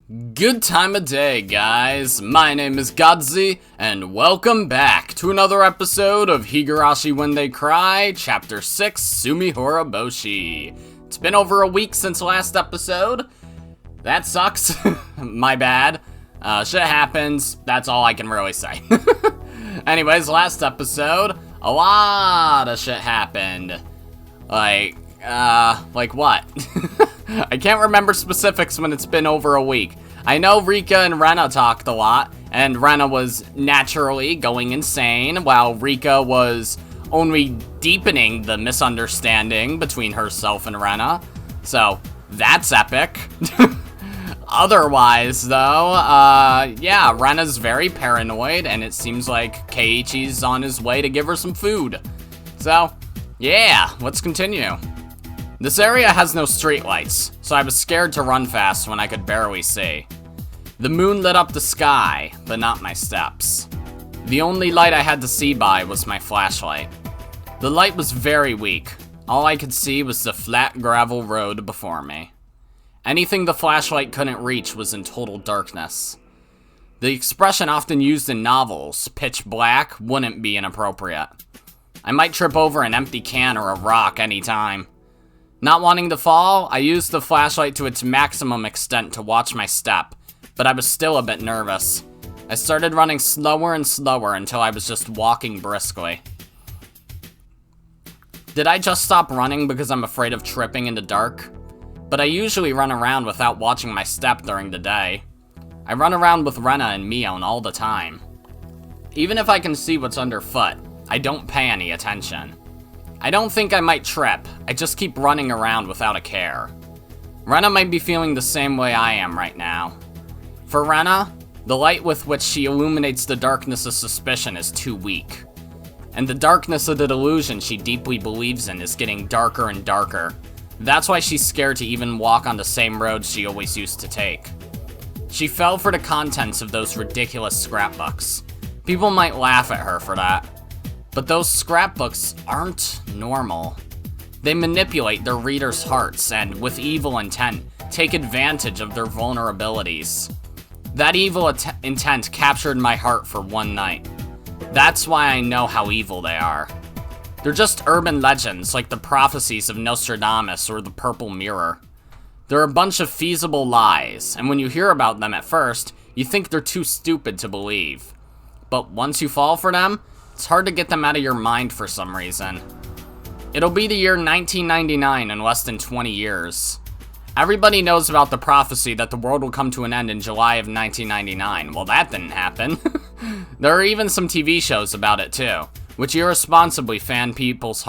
Good time of day, guys. My name is Godzi, and welcome back to another episode of Higurashi When They Cry, Ch.6 Tsumihoroboshi. It's been over a week since last episode. That sucks. My bad. Shit happens. That's all I can really say. Anyways, last episode, a lot of shit happened. Like what? I can't remember specifics when it's been over a week. I know Rika and Rena talked a lot, and Rena was naturally going insane, while Rika was only deepening the misunderstanding between herself and Rena. So, that's epic. Otherwise, though, yeah, Rena's very paranoid, and it seems like Keiichi's on his way to give her some food. So, yeah, let's continue. This area has no streetlights, so I was scared to run fast when I could barely see. The moon lit up the sky, but not my steps. The only light I had to see by was my flashlight. The light was very weak. All I could see was the flat gravel road before me. Anything the flashlight couldn't reach was in total darkness. The expression often used in novels, pitch black, wouldn't be inappropriate. I might trip over an empty can or a rock anytime. Not wanting to fall, I used the flashlight to its maximum extent to watch my step, but I was still a bit nervous. I started running slower and slower until I was just walking briskly. Did I just stop running because I'm afraid of tripping in the dark? But I usually run around without watching my step during the day. I run around with Rena and Mion all the time. Even if I can see what's underfoot, I don't pay any attention. I don't think I might trip, I just keep running around without a care. Rena might be feeling the same way I am right now. For Rena, the light with which she illuminates the darkness of suspicion is too weak. And the darkness of the delusion she deeply believes in is getting darker and darker. That's why she's scared to even walk on the same roads she always used to take. She fell for the contents of those ridiculous scrapbooks. People might laugh at her for that. But those scrapbooks aren't normal. They manipulate their readers' hearts and, with evil intent, take advantage of their vulnerabilities. That evil intent captured my heart for one night. That's why I know how evil they are. They're just urban legends like the prophecies of Nostradamus or the Purple Mirror. They're a bunch of feasible lies, and when you hear about them at first, you think they're too stupid to believe. But once you fall for them, it's hard to get them out of your mind for some reason. It'll be the year 1999 in less than 20 years. Everybody knows about the prophecy that the world will come to an end in July of 1999. Well, that didn't happen. There are even some TV shows about it too, which irresponsibly fan people's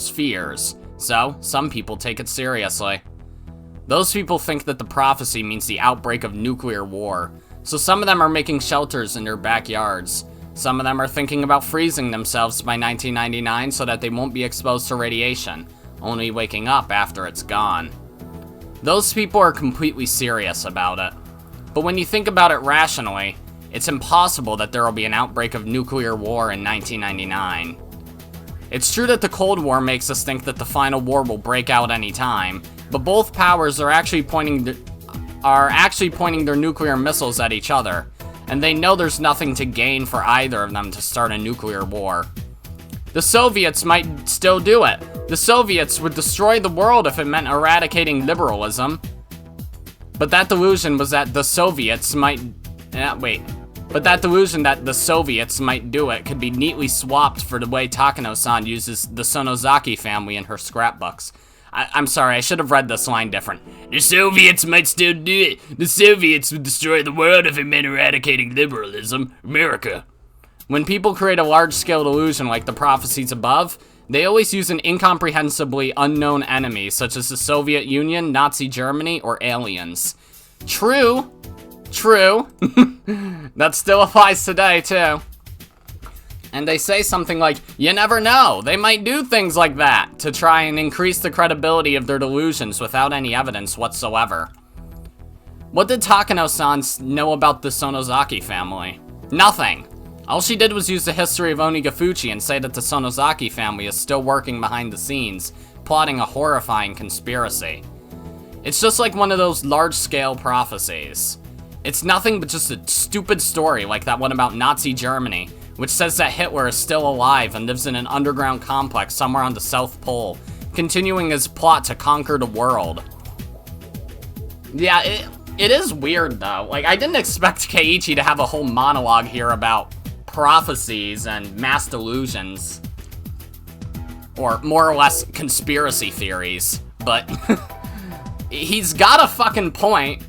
fears. So, some people take it seriously. Those people think that the prophecy means the outbreak of nuclear war. So some of them are making shelters in their backyards. Some of them are thinking about freezing themselves by 1999 so that they won't be exposed to radiation, only waking up after it's gone. Those people are completely serious about it. But when you think about it rationally, it's impossible that there will be an outbreak of nuclear war in 1999. It's true that the Cold War makes us think that the final war will break out any time, but both powers are actually pointing their nuclear missiles at each other, and they know there's nothing to gain for either of them to start a nuclear war. The Soviets might still do it. The Soviets would destroy the world if it meant eradicating liberalism. But that delusion that the Soviets might do it could be neatly swapped for the way Takano-san uses the Sonozaki family in her scrapbooks. I'm sorry, I should have read this line different. The Soviets might still do it. The Soviets would destroy the world if it meant eradicating liberalism. America. When people create a large-scale delusion like the prophecies above, they always use an incomprehensibly unknown enemy, such as the Soviet Union, Nazi Germany, or aliens. True. That still applies today, too. And they say something like, you never know, they might do things like that to try and increase the credibility of their delusions without any evidence whatsoever. What did Takano-san know about the Sonozaki family? Nothing. All she did was use the history of Onigafuchi and say that the Sonozaki family is still working behind the scenes, plotting a horrifying conspiracy. It's just like one of those large-scale prophecies. It's nothing but just a stupid story like that one about Nazi Germany, which says that Hitler is still alive and lives in an underground complex somewhere on the South Pole, continuing his plot to conquer the world. Yeah, it is weird, though. Like, I didn't expect Keiichi to have a whole monologue here about prophecies and mass delusions. Or, more or less, conspiracy theories. But, he's got a fucking point.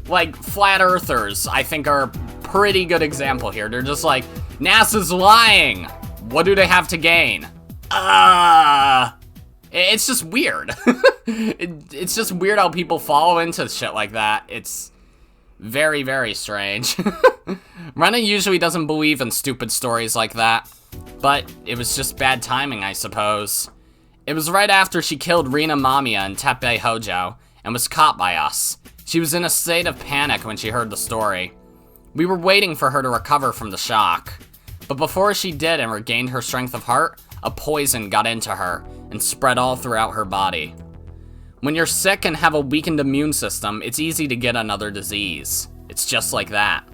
Like, flat earthers, I think, are a pretty good example here. They're just like, NASA's lying! What do they have to gain? It's just weird. It's just weird how people follow into shit like that. It's very, very strange. Rena usually doesn't believe in stupid stories like that, but it was just bad timing, I suppose. It was right after she killed Rena Mamiya in Teppei Hojo, and was caught by us. She was in a state of panic when she heard the story. We were waiting for her to recover from the shock. But before she did and regained her strength of heart, a poison got into her and spread all throughout her body. When you're sick and have a weakened immune system, it's easy to get another disease. It's just like that.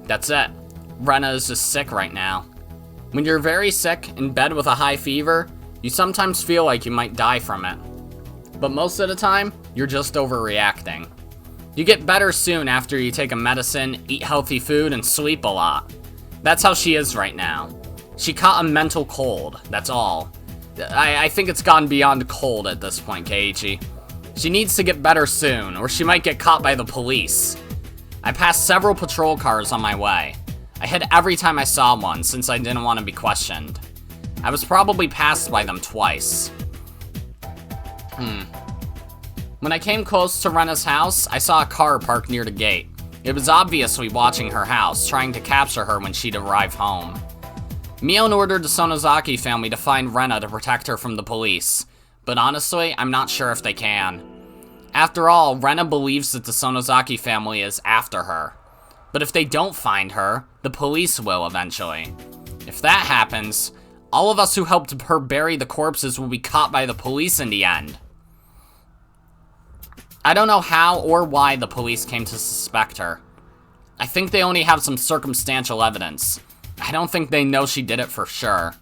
That's it. Rena is just sick right now. When you're very sick, in bed with a high fever, you sometimes feel like you might die from it. But most of the time, you're just overreacting. You get better soon after you take a medicine, eat healthy food, and sleep a lot. That's how she is right now. She caught a mental cold, that's all. I think it's gone beyond cold at this point, Keiichi. She needs to get better soon, or she might get caught by the police. I passed several patrol cars on my way. I hid every time I saw one, since I didn't want to be questioned. I was probably passed by them twice. When I came close to Rena's house, I saw a car parked near the gate. It was obviously watching her house, trying to capture her when she'd arrive home. Mion ordered the Sonozaki family to find Rena to protect her from the police, but honestly, I'm not sure if they can. After all, Rena believes that the Sonozaki family is after her. But if they don't find her, the police will eventually. If that happens, all of us who helped her bury the corpses will be caught by the police in the end. I don't know how or why the police came to suspect her. I think they only have some circumstantial evidence. I don't think they know she did it for sure.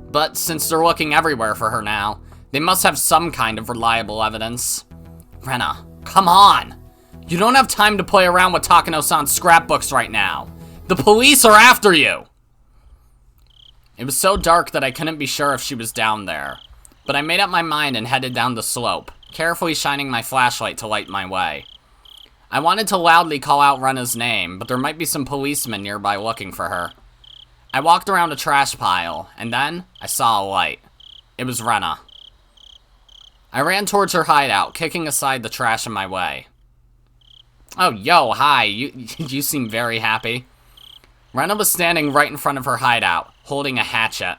But since they're looking everywhere for her now, they must have some kind of reliable evidence. Rena, come on! You don't have time to play around with Takano-san's scrapbooks right now. The police are after you! It was so dark that I couldn't be sure if she was down there. But I made up my mind and headed down the slope, carefully shining my flashlight to light my way. I wanted to loudly call out Rena's name, but there might be some policemen nearby looking for her. I walked around a trash pile, and then I saw a light. It was Rena. I ran towards her hideout, kicking aside the trash in my way. Oh, yo, hi, you seem very happy. Rena was standing right in front of her hideout, holding a hatchet.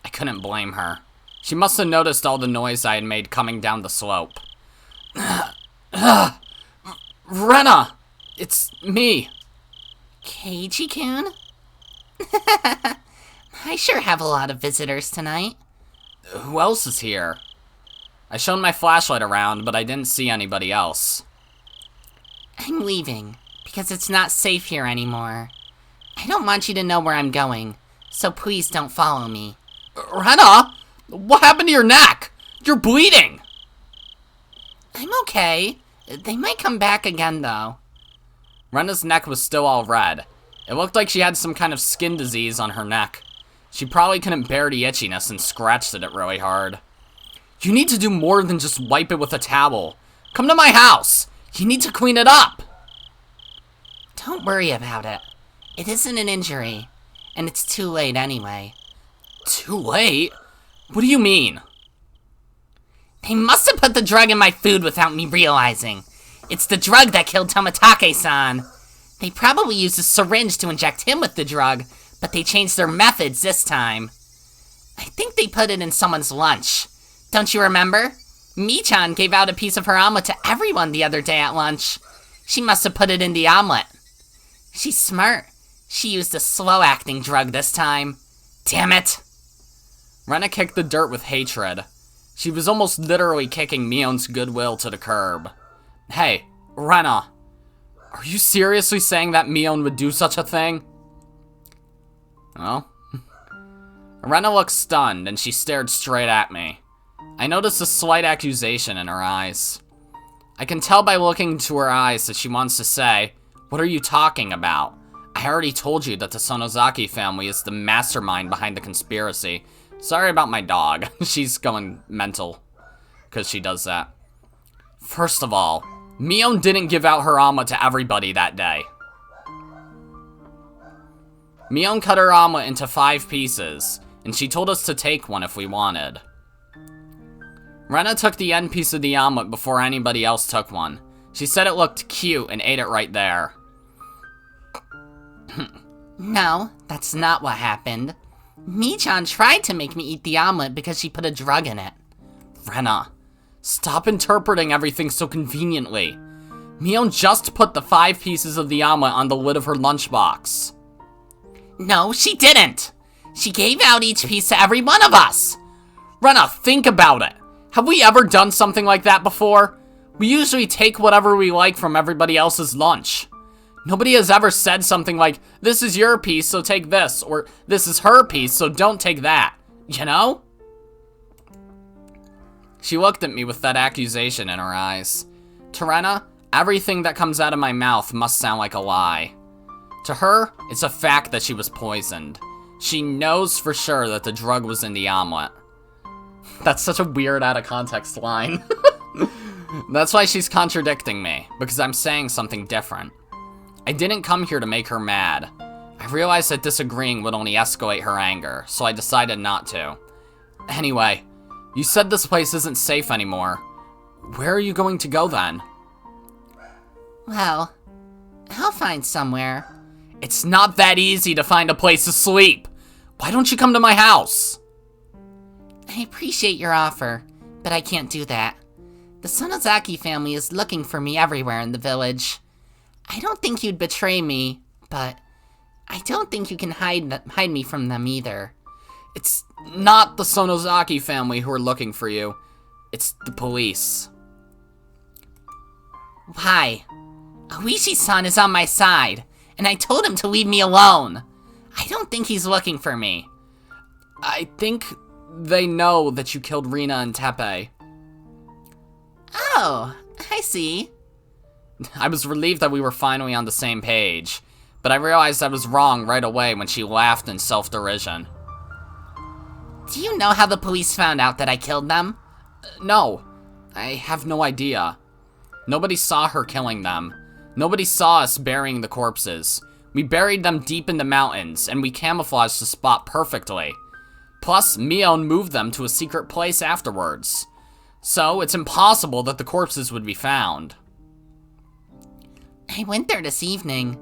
I couldn't blame her. She must have noticed all the noise I had made coming down the slope. Rena! It's me. Keiichi-kun? I sure have a lot of visitors tonight. Who else is here? I shone my flashlight around, but I didn't see anybody else. I'm leaving, because it's not safe here anymore. I don't want you to know where I'm going, so please don't follow me. Rena! What happened to your neck? You're bleeding! I'm okay. They might come back again, though. Rena's neck was still all red. It looked like she had some kind of skin disease on her neck. She probably couldn't bear the itchiness and scratched at it really hard. You need to do more than just wipe it with a towel. Come to my house! You need to clean it up! Don't worry about it. It isn't an injury, and it's too late anyway. Too late? What do you mean? They must have put the drug in my food without me realizing. It's the drug that killed Tomitake-san. They probably used a syringe to inject him with the drug, but they changed their methods this time. I think they put it in someone's lunch. Don't you remember? Mi-chan gave out a piece of her omelet to everyone the other day at lunch. She must have put it in the omelet. She's smart. She used a slow-acting drug this time. Damn it! Rena kicked the dirt with hatred. She was almost literally kicking Mion's goodwill to the curb. Hey, Rena, are you seriously saying that Mion would do such a thing? Well, Rena looked stunned and she stared straight at me. I noticed a slight accusation in her eyes. I can tell by looking into her eyes that she wants to say, "What are you talking about? I already told you that the Sonozaki family is the mastermind behind the conspiracy." Sorry about my dog. She's going mental because she does that. First of all, Mion didn't give out her omelet to everybody that day. Mion cut her omelet into 5 pieces, and she told us to take one if we wanted. Rena took the end piece of the omelet before anybody else took one. She said it looked cute and ate it right there. No, that's not what happened. Mii-chan tried to make me eat the omelet because she put a drug in it. Rena, stop interpreting everything so conveniently. Mion just put the 5 pieces of the omelet on the lid of her lunchbox. No, she didn't! She gave out each piece to every one of us! Rena, think about it. Have we ever done something like that before? We usually take whatever we like from everybody else's lunch. Nobody has ever said something like, "This is your piece, so take this," or "This is her piece, so don't take that." You know? She looked at me with that accusation in her eyes. To Rena, everything that comes out of my mouth must sound like a lie. To her, it's a fact that she was poisoned. She knows for sure that the drug was in the omelet. That's such a weird out of context line. That's why she's contradicting me, because I'm saying something different. I didn't come here to make her mad. I realized that disagreeing would only escalate her anger, so I decided not to. Anyway, you said this place isn't safe anymore. Where are you going to go then? Well, I'll find somewhere. It's not that easy to find a place to sleep. Why don't you come to my house? I appreciate your offer, but I can't do that. The Sonozaki family is looking for me everywhere in the village. I don't think you'd betray me, but I don't think you can hide me from them either. It's not the Sonozaki family who are looking for you. It's the police. Why? Oishi-san is on my side, and I told him to leave me alone. I don't think he's looking for me. I think they know that you killed Rena and Teppei. Oh, I see. I was relieved that we were finally on the same page, but I realized I was wrong right away when she laughed in self-derision. Do you know how the police found out that I killed them? No, I have no idea. Nobody saw her killing them. Nobody saw us burying the corpses. We buried them deep in the mountains, and we camouflaged the spot perfectly. Plus, Mion moved them to a secret place afterwards. So, it's impossible that the corpses would be found. I went there this evening.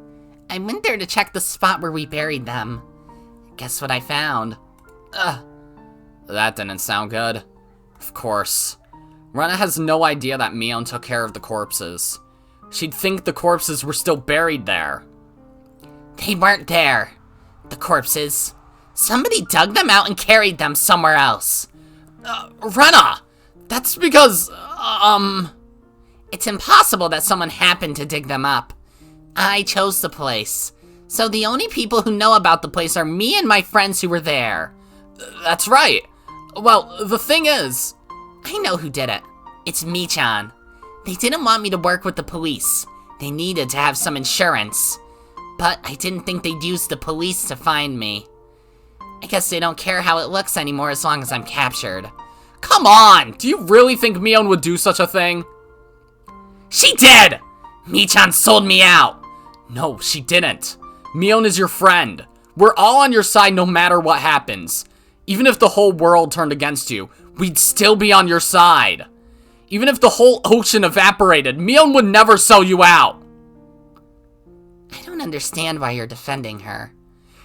I went there to check the spot where we buried them. Guess what I found? That didn't sound good. Of course. Rena has no idea that Mion took care of the corpses. She'd think the corpses were still buried there. They weren't there. The corpses. Somebody dug them out and carried them somewhere else. Rena! That's because, It's impossible that someone happened to dig them up. I chose the place. So the only people who know about the place are me and my friends who were there. That's right. Well, the thing is... I know who did it. It's Mii-chan. They didn't want me to work with the police. They needed to have some insurance. But I didn't think they'd use the police to find me. I guess they don't care how it looks anymore as long as I'm captured. Come on! Do you really think Mion would do such a thing? She did! Mii-chan sold me out! No, she didn't. Mion is your friend. We're all on your side no matter what happens. Even if the whole world turned against you, we'd still be on your side. Even if the whole ocean evaporated, Mion would never sell you out. I don't understand why you're defending her.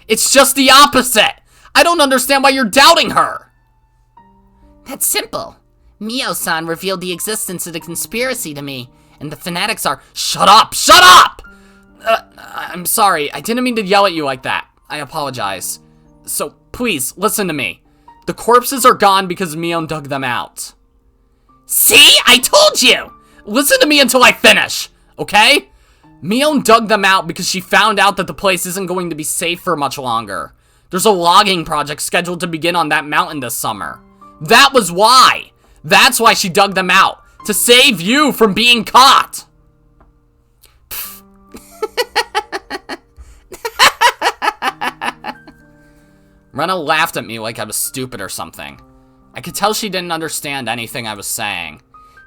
It's just the opposite. I don't understand why you're doubting her. That's simple. Mio-san revealed the existence of the conspiracy to me, and the fanatics are— Shut up! Shut up! I'm sorry, I didn't mean to yell at you like that. I apologize. So, please, listen to me. The corpses are gone because Mion dug them out. See? I told you! Listen to me until I finish, okay? Mion dug them out because she found out that the place isn't going to be safe for much longer. There's a logging project scheduled to begin on that mountain this summer. That was why! That's why she dug them out. To save you from being caught! Rena laughed at me like I was stupid or something. I could tell she didn't understand anything I was saying.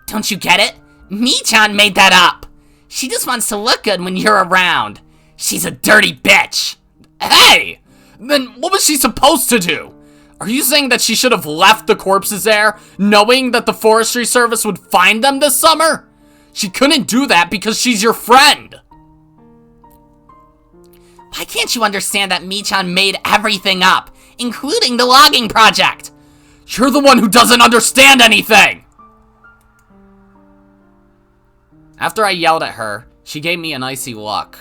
Don't you get it? Mi-chan made that up. She just wants to look good when you're around. She's a dirty bitch. Hey! Then what was she supposed to do? Are you saying that she should have left the corpses there, knowing that the Forestry Service would find them this summer? She couldn't do that because she's your friend. Why can't you understand that Mi-chan made everything up, including the logging project? You're the one who doesn't understand anything! After I yelled at her, she gave me an icy look.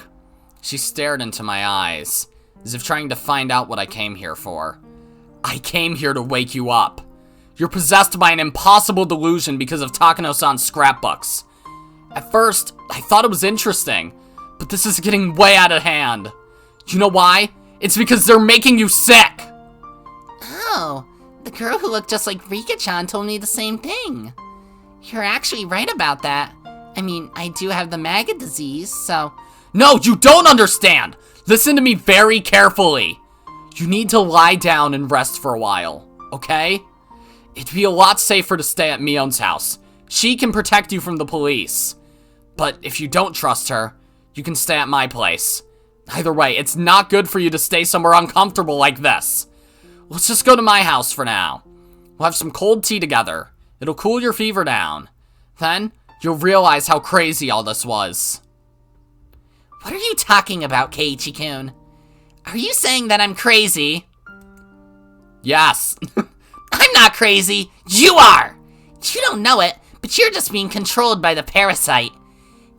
She stared into my eyes, as if trying to find out what I came here for. I came here to wake you up. You're possessed by an impossible delusion because of Takano-san's scrapbooks. At first, I thought it was interesting, but this is getting way out of hand. You know why? It's because they're making you sick! Oh, the girl who looked just like Rika-chan told me the same thing. You're actually right about that. I mean, I do have the maggot disease, so... No, you don't understand! Listen to me very carefully. You need to lie down and rest for a while, okay? It'd be a lot safer to stay at Mion's house. She can protect you from the police. But if you don't trust her, you can stay at my place. Either way, it's not good for you to stay somewhere uncomfortable like this. Let's just go to my house for now. We'll have some cold tea together. It'll cool your fever down. Then, you'll realize how crazy all this was. What are you talking about, Keiichi-kun? Are you saying that I'm crazy? Yes. I'm not crazy. You are! You don't know it, but you're just being controlled by the parasite.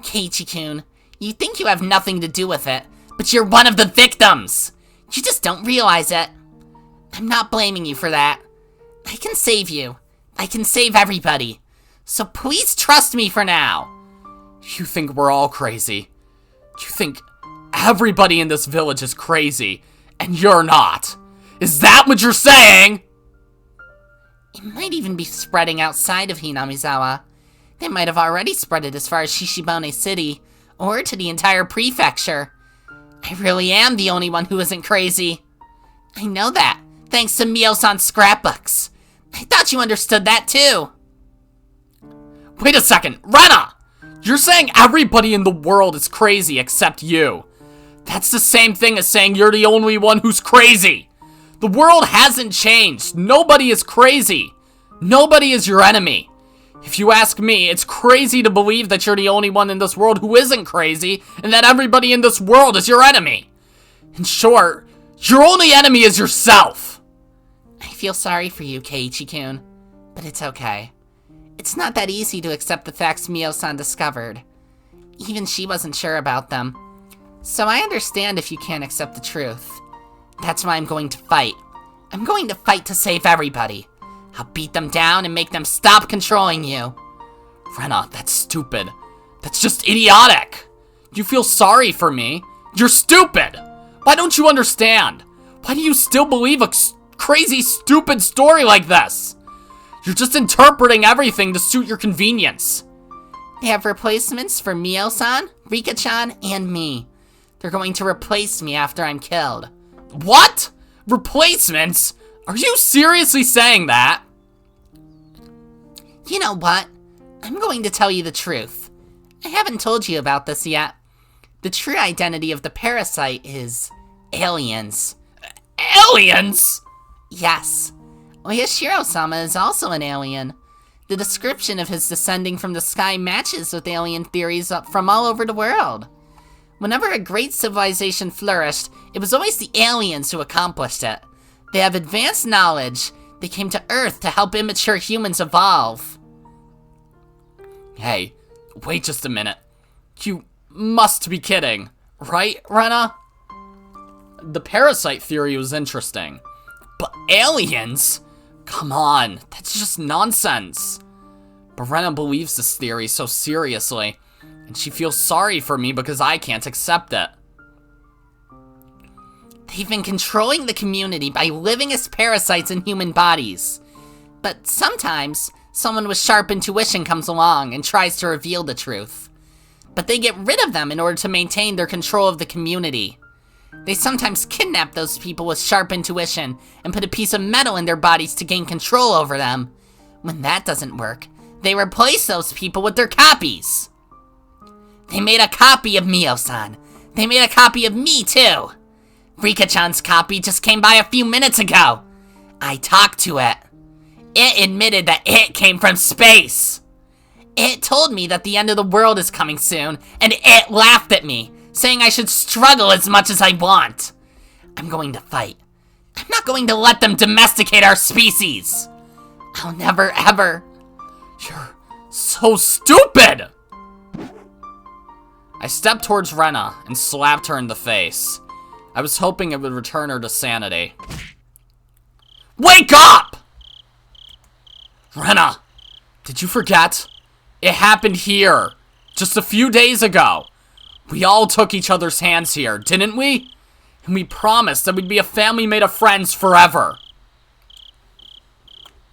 Keiichi-kun, you think you have nothing to do with it, but you're one of the victims! You just don't realize it. I'm not blaming you for that. I can save you. I can save everybody. So please trust me for now. You think we're all crazy. You think everybody in this village is crazy, and you're not. Is that what you're saying? It might even be spreading outside of Hinamizawa. They might have already spread it as far as Shishibone City, or to the entire prefecture. I really am the only one who isn't crazy. I know that, thanks to Mio-san's scrapbooks. I thought you understood that too. Wait a second, Rena! You're saying everybody in the world is crazy except you. That's the same thing as saying you're the only one who's crazy. The world hasn't changed. Nobody is crazy. Nobody is your enemy. If you ask me, it's crazy to believe that you're the only one in this world who isn't crazy, and that everybody in this world is your enemy. In short, your only enemy is yourself. I feel sorry for you, Keiichi-kun, but it's okay. It's not that easy to accept the facts Mio-san discovered. Even she wasn't sure about them. So I understand if you can't accept the truth. That's why I'm going to fight. I'm going to fight to save everybody. I'll beat them down and make them stop controlling you. Rena, that's stupid. That's just idiotic. You feel sorry for me? You're stupid. Why don't you understand? Why do you still believe a crazy, stupid story like this? You're just interpreting everything to suit your convenience. They have replacements for Mio-san, Rika-chan, and me. They're going to replace me after I'm killed. What? Replacements? Are you seriously saying that? You know what? I'm going to tell you the truth. I haven't told you about this yet. The true identity of the parasite is aliens. Aliens? Yes. Oyashiro-sama is also an alien. The description of his descending from the sky matches with alien theories from all over the world. Whenever a great civilization flourished, it was always the aliens who accomplished it. They have advanced knowledge. They came to Earth to help immature humans evolve. Hey, wait just a minute. You must be kidding, right, Rena? The parasite theory was interesting, but aliens? Come on, that's just nonsense. But Rena believes this theory so seriously, and she feels sorry for me because I can't accept it. They've been controlling the community by living as parasites in human bodies. But sometimes, someone with sharp intuition comes along and tries to reveal the truth. But they get rid of them in order to maintain their control of the community. They sometimes kidnap those people with sharp intuition and put a piece of metal in their bodies to gain control over them. When that doesn't work, they replace those people with their copies. They made a copy of Mio-san. They made a copy of me, too. Rika-chan's copy just came by a few minutes ago. I talked to it. It admitted that it came from space. It told me that the end of the world is coming soon, and it laughed at me, saying I should struggle as much as I want. I'm going to fight. I'm not going to let them domesticate our species. I'll never, ever. You're so stupid! I stepped towards Rena and slapped her in the face. I was hoping it would return her to sanity. Wake up! Rena, did you forget? It happened here, just a few days ago. We all took each other's hands here, didn't we? And we promised that we'd be a family made of friends forever.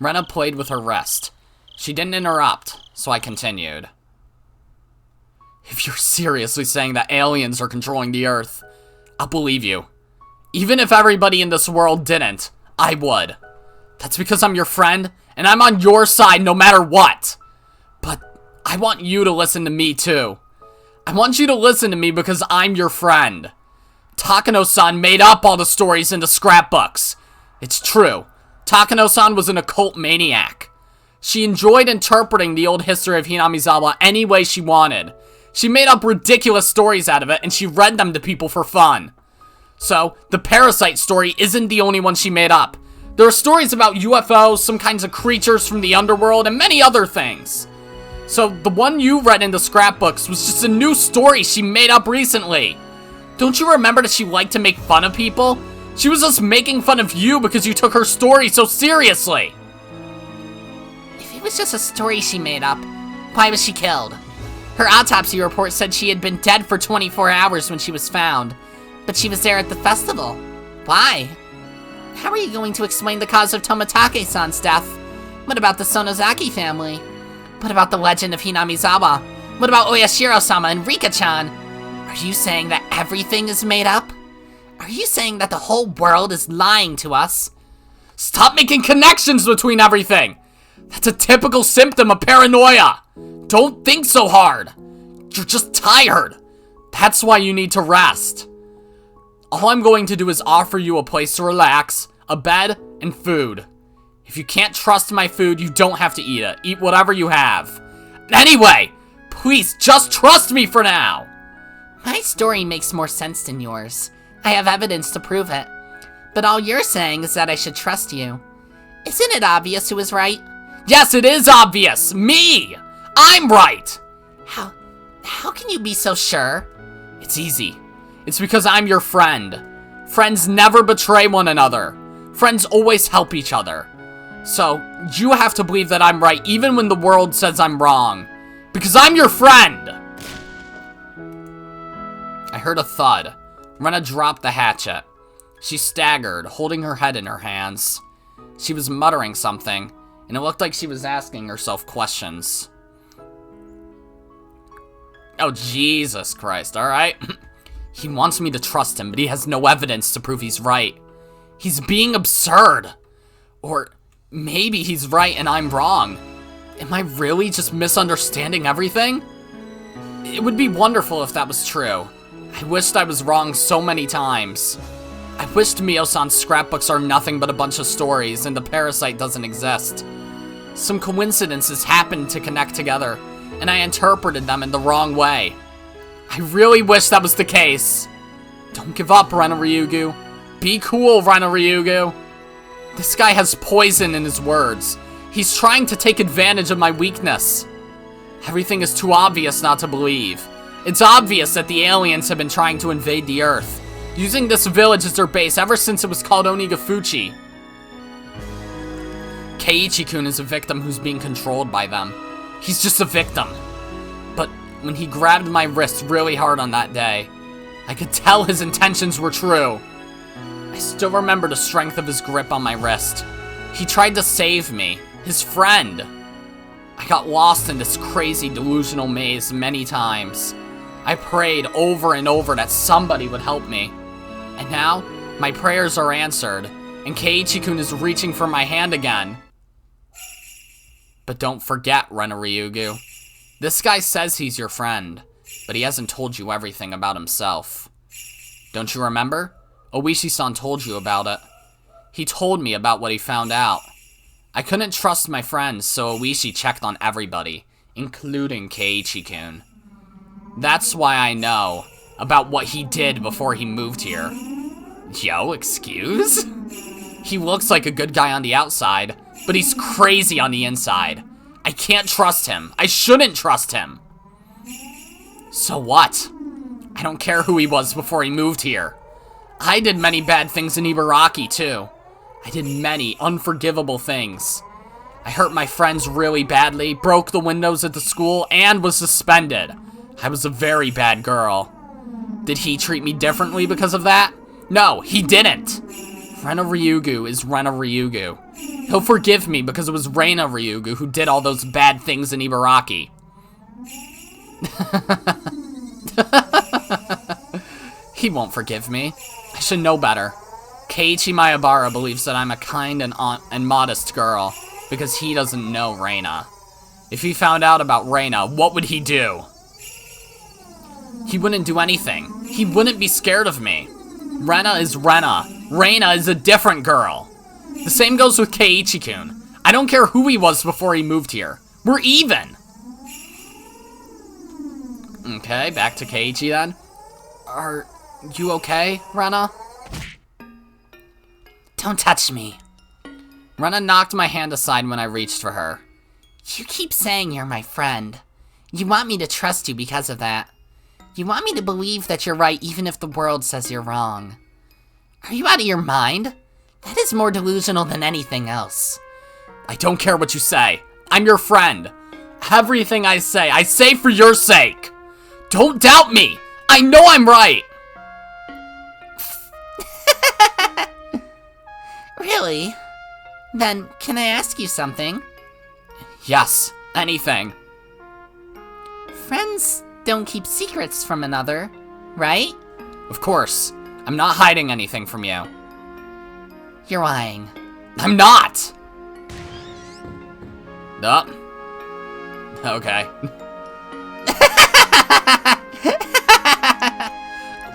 Rena played with her wrist. She didn't interrupt, so I continued. If you're seriously saying that aliens are controlling the Earth, I'll believe you. Even if everybody in this world didn't, I would. That's because I'm your friend, and I'm on your side no matter what. But I want you to listen to me too. I want you to listen to me because I'm your friend. Takano-san made up all the stories in the scrapbooks. It's true. Takano-san was an occult maniac. She enjoyed interpreting the old history of Hinamizawa any way she wanted. She made up ridiculous stories out of it, and she read them to people for fun. So, the parasite story isn't the only one she made up. There are stories about UFOs, some kinds of creatures from the underworld, and many other things. So, the one you read in the scrapbooks was just a new story she made up recently. Don't you remember that she liked to make fun of people? She was just making fun of you because you took her story so seriously. If it was just a story she made up, why was she killed? Her autopsy report said she had been dead for 24 hours when she was found, but she was there at the festival. Why? How are you going to explain the cause of Tomitake-san's death? What about the Sonozaki family? What about the legend of Hinamizawa? What about Oyashiro-sama and Rika-chan? Are you saying that everything is made up? Are you saying that the whole world is lying to us? Stop making connections between everything! That's a typical symptom of paranoia! Don't think so hard! You're just tired! That's why you need to rest. All I'm going to do is offer you a place to relax, a bed, and food. If you can't trust my food, you don't have to eat it. Eat whatever you have. Anyway, please just trust me for now! My story makes more sense than yours. I have evidence to prove it. But all you're saying is that I should trust you. Isn't it obvious who is right? Yes, it is obvious! Me! I'm right! How can you be so sure? It's easy. It's because I'm your friend. Friends never betray one another. Friends always help each other. So, you have to believe that I'm right even when the world says I'm wrong. Because I'm your friend! I heard a thud. Rena dropped the hatchet. She staggered, holding her head in her hands. She was muttering something, and it looked like she was asking herself questions. Oh, Jesus Christ, alright? He wants me to trust him, but he has no evidence to prove he's right. He's being absurd. Or maybe he's right and I'm wrong. Am I really just misunderstanding everything? It would be wonderful if that was true. I wished I was wrong so many times. I wished Mio-san's scrapbooks are nothing but a bunch of stories and the parasite doesn't exist. Some coincidences happened to connect together, and I interpreted them in the wrong way. I really wish that was the case. Don't give up, Rena Ryugu. Be cool, Rena Ryugu. This guy has poison in his words. He's trying to take advantage of my weakness. Everything is too obvious not to believe. It's obvious that the aliens have been trying to invade the Earth, using this village as their base ever since it was called Onigafuchi. Keiichi-kun is a victim who's being controlled by them. He's just a victim. But when he grabbed my wrist really hard on that day, I could tell his intentions were true. I still remember the strength of his grip on my wrist. He tried to save me, his friend. I got lost in this crazy delusional maze many times. I prayed over and over that somebody would help me. And now, my prayers are answered, and Keiichi-kun is reaching for my hand again. But don't forget, Rena Ryugu. This guy says he's your friend, but he hasn't told you everything about himself. Don't you remember? Oishi-san told you about it. He told me about what he found out. I couldn't trust my friends, so Oishi checked on everybody, including Keiichi-kun. That's why I know about what he did before he moved here. Yo, excuse? He looks like a good guy on the outside, but he's crazy on the inside. I can't trust him. I shouldn't trust him. So what? I don't care who he was before he moved here. I did many bad things in Ibaraki, too. I did many unforgivable things. I hurt my friends really badly, broke the windows at the school, and was suspended. I was a very bad girl. Did he treat me differently because of that? No, he didn't. Rena Ryugu is Rena Ryugu. He'll forgive me because it was Rena Ryugu who did all those bad things in Ibaraki. He won't forgive me. I should know better. Keiichi Maebara believes that I'm a kind and modest girl because he doesn't know Rena. If he found out about Rena, what would he do? He wouldn't do anything. He wouldn't be scared of me. Rena is Rena. Rena is a different girl. The same goes with Keiichi-kun. I don't care who he was before he moved here. We're even. Okay, back to Keiichi then. Are you okay, Rena? Don't touch me. Rena knocked my hand aside when I reached for her. You keep saying you're my friend. You want me to trust you because of that. You want me to believe that you're right even if the world says you're wrong. Are you out of your mind? That is more delusional than anything else. I don't care what you say. I'm your friend. Everything I say for your sake. Don't doubt me. I know I'm right. Really? Then, can I ask you something? Yes, anything. Friends don't keep secrets from another, right? Of course. I'm not hiding anything from you. You're lying. I'm not! Nope. Okay.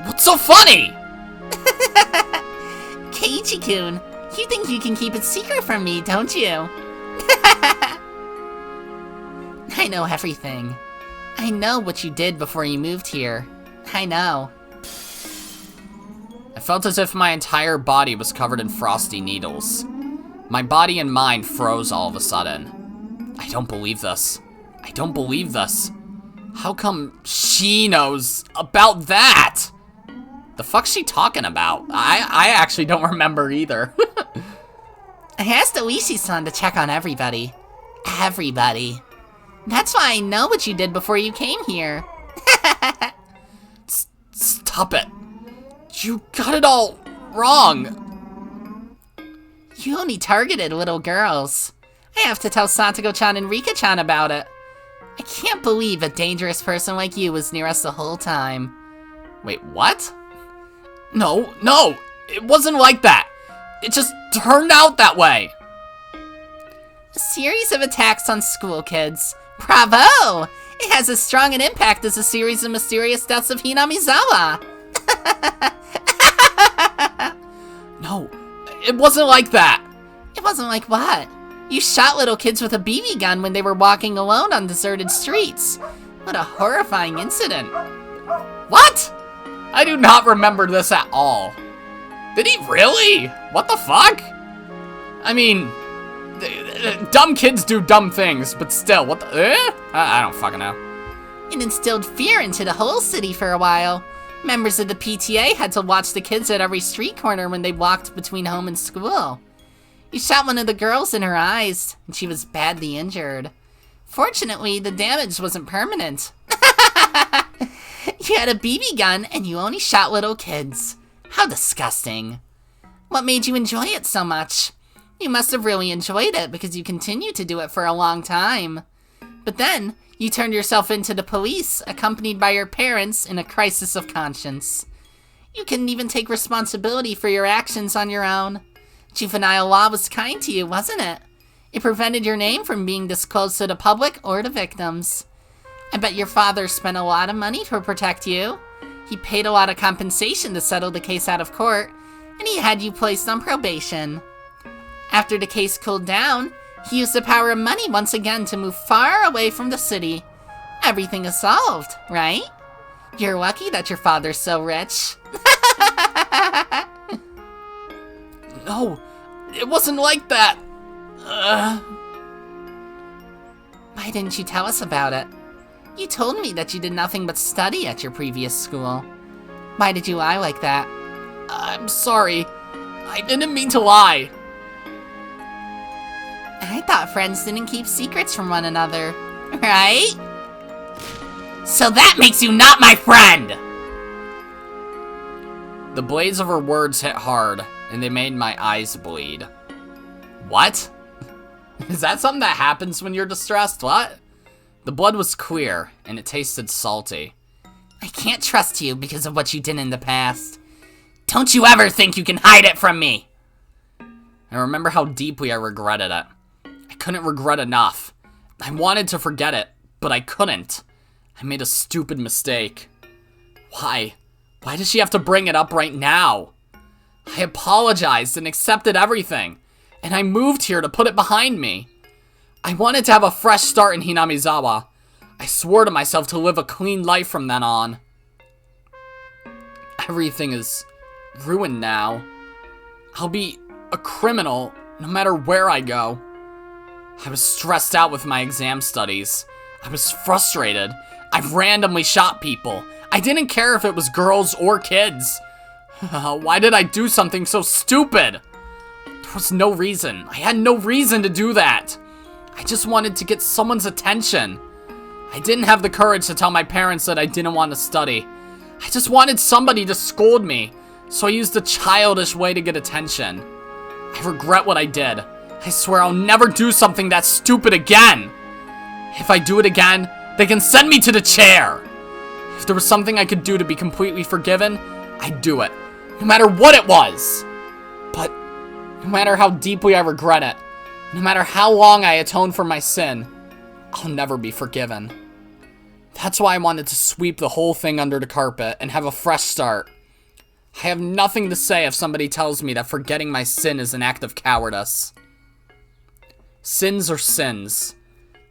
What's so funny? Keiichi-kun, you think you can keep it secret from me, don't you? I know everything. I know what you did before you moved here. I know. I felt as if my entire body was covered in frosty needles. My body and mind froze all of a sudden. I don't believe this. I don't believe this. How come she knows about that? The fuck's she talking about? I actually don't remember either. I asked Oishi-san to check on everybody. Everybody. That's why I know what you did before you came here. Stop it. You got it all wrong. You only targeted little girls. I have to tell Santago-chan and Rika-chan about it. I can't believe a dangerous person like you was near us the whole time. Wait, what? No, it wasn't like that. It just turned out that way. A series of attacks on school kids. Bravo! It has as strong an impact as a series of mysterious deaths of Hinamizawa. No, it wasn't like that. It wasn't like what? You shot little kids with a BB gun when they were walking alone on deserted streets. What a horrifying incident. What? I do not remember this at all. Did he really? What the fuck? I mean, dumb kids do dumb things, but still, what the, I don't fucking know. It instilled fear into the whole city for a while. Members of the PTA had to watch the kids at every street corner when they walked between home and school. You shot one of the girls in her eyes, and she was badly injured. Fortunately, the damage wasn't permanent. You had a BB gun and you only shot little kids. How disgusting. What made you enjoy it so much? You must have really enjoyed it because you continued to do it for a long time. But then, you turned yourself into the police, accompanied by your parents in a crisis of conscience. You couldn't even take responsibility for your actions on your own. Juvenile law was kind to you, wasn't it? It prevented your name from being disclosed to the public or the victims. I bet your father spent a lot of money to protect you. He paid a lot of compensation to settle the case out of court, and he had you placed on probation. After the case cooled down, he used the power of money once again to move far away from the city. Everything is solved, right? You're lucky that your father's so rich. No, it wasn't like that. Why didn't you tell us about it? You told me that you did nothing but study at your previous school. Why did you lie like that? I'm sorry. I didn't mean to lie. I thought friends didn't keep secrets from one another, right? So that makes you not my friend! The blades of her words hit hard, and they made my eyes bleed. What? Is that something that happens when you're distressed? What? The blood was clear, and it tasted salty. I can't trust you because of what you did in the past. Don't you ever think you can hide it from me! I remember how deeply I regretted it. I couldn't regret enough. I wanted to forget it, but I couldn't. I made a stupid mistake. Why? Why does she have to bring it up right now? I apologized and accepted everything, and I moved here to put it behind me. I wanted to have a fresh start in Hinamizawa. I swore to myself to live a clean life from then on. Everything is ruined now. I'll be a criminal no matter where I go. I was stressed out with my exam studies. I was frustrated. I randomly shot people. I didn't care if it was girls or kids. Why did I do something so stupid? There was no reason. I had no reason to do that. I just wanted to get someone's attention. I didn't have the courage to tell my parents that I didn't want to study. I just wanted somebody to scold me, so I used a childish way to get attention. I regret what I did. I swear I'll never do something that stupid again. If I do it again, they can send me to the chair. If there was something I could do to be completely forgiven, I'd do it, no matter what it was. But no matter how deeply I regret it, no matter how long I atone for my sin, I'll never be forgiven. That's why I wanted to sweep the whole thing under the carpet and have a fresh start. I have nothing to say if somebody tells me that forgetting my sin is an act of cowardice. Sins are sins.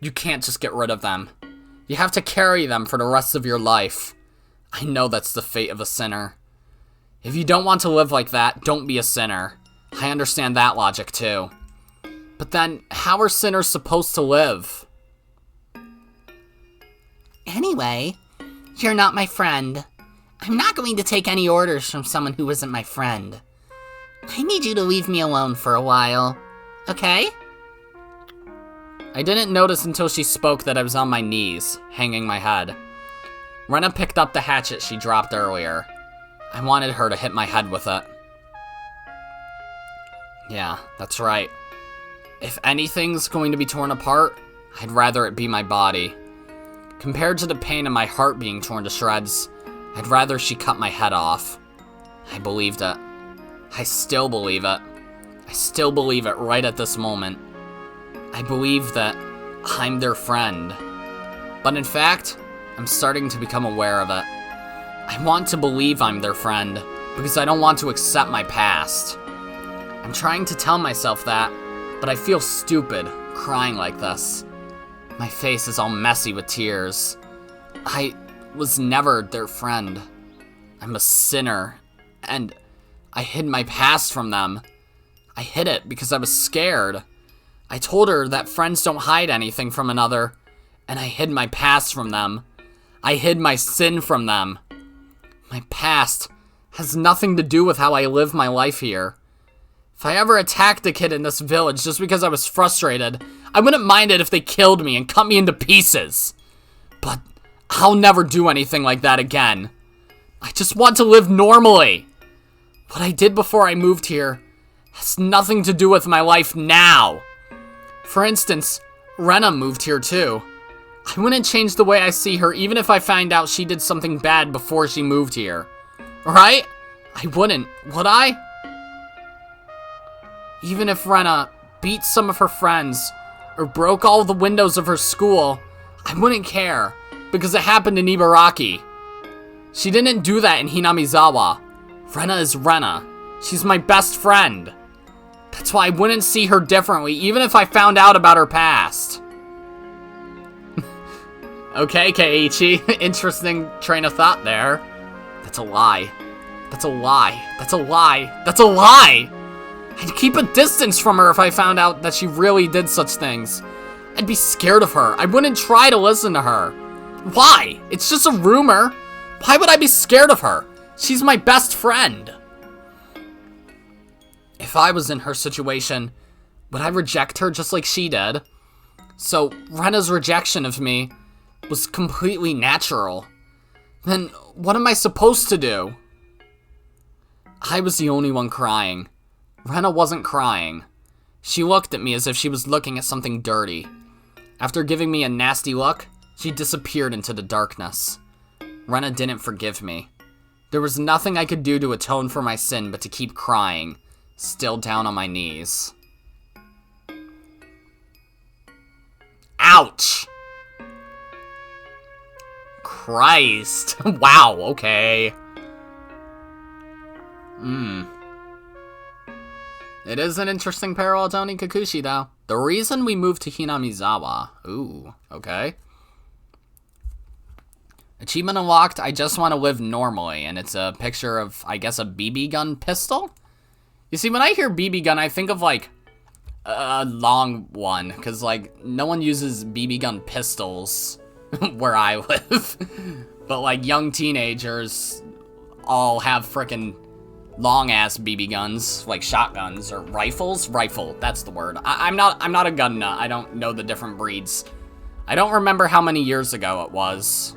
You can't just get rid of them. You have to carry them for the rest of your life. I know that's the fate of a sinner. If you don't want to live like that, don't be a sinner. I understand that logic too. But then, how are sinners supposed to live? Anyway, you're not my friend. I'm not going to take any orders from someone who isn't my friend. I need you to leave me alone for a while, okay? I didn't notice until she spoke that I was on my knees, hanging my head. Rena picked up the hatchet she dropped earlier. I wanted her to hit my head with it. Yeah, that's right. If anything's going to be torn apart, I'd rather it be my body. Compared to the pain of my heart being torn to shreds, I'd rather she cut my head off. I believed it. I still believe it. I still believe it right at this moment. I believe that I'm their friend. But in fact, I'm starting to become aware of it. I want to believe I'm their friend, because I don't want to accept my past. I'm trying to tell myself that, but I feel stupid, crying like this. My face is all messy with tears. I was never their friend. I'm a sinner, and I hid my past from them. I hid it because I was scared. I told her that friends don't hide anything from another, and I hid my past from them. I hid my sin from them. My past has nothing to do with how I live my life here. If I ever attacked a kid in this village just because I was frustrated, I wouldn't mind it if they killed me and cut me into pieces. But I'll never do anything like that again. I just want to live normally. What I did before I moved here has nothing to do with my life now. For instance, Rena moved here too. I wouldn't change the way I see her even if I find out she did something bad before she moved here. Right? I wouldn't, would I? Even if Rena beat some of her friends or broke all the windows of her school, I wouldn't care because it happened in Ibaraki. She didn't do that in Hinamizawa. Rena is Rena. She's my best friend. That's why I wouldn't see her differently even if I found out about her past. Okay, Keiichi. Interesting train of thought there. That's a lie. That's a lie. That's a lie. That's a lie! I'd keep a distance from her if I found out that she really did such things. I'd be scared of her. I wouldn't try to listen to her. Why? It's just a rumor. Why would I be scared of her? She's my best friend. If I was in her situation, would I reject her just like she did? So, Rena's rejection of me was completely natural. Then, what am I supposed to do? I was the only one crying. Rena wasn't crying. She looked at me as if she was looking at something dirty. After giving me a nasty look, she disappeared into the darkness. Rena didn't forgive me. There was nothing I could do to atone for my sin but to keep crying, still down on my knees. Ouch! Christ. Wow, okay. It is an interesting parallel to Onikakushi, though. The reason we moved to Hinamizawa. Ooh, okay. Achievement unlocked, I just want to live normally, and it's a picture of, I guess, a BB gun pistol? You see, when I hear BB gun, I think of, like, a long one, because, like, no one uses BB gun pistols where I live. But, like, young teenagers all have frickin' long-ass BB guns, like shotguns or rifles. Rifle, that's the word. I'm not a gun nut. I don't know the different breeds. I don't remember how many years ago it was.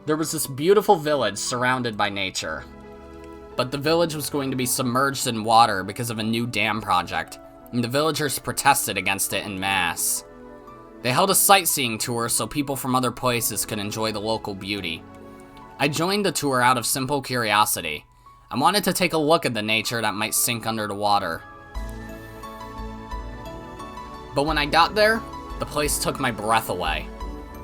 There was this beautiful village surrounded by nature. But the village was going to be submerged in water because of a new dam project, and the villagers protested against it en masse. They held a sightseeing tour so people from other places could enjoy the local beauty. I joined the tour out of simple curiosity. I wanted to take a look at the nature that might sink under the water. But when I got there, the place took my breath away.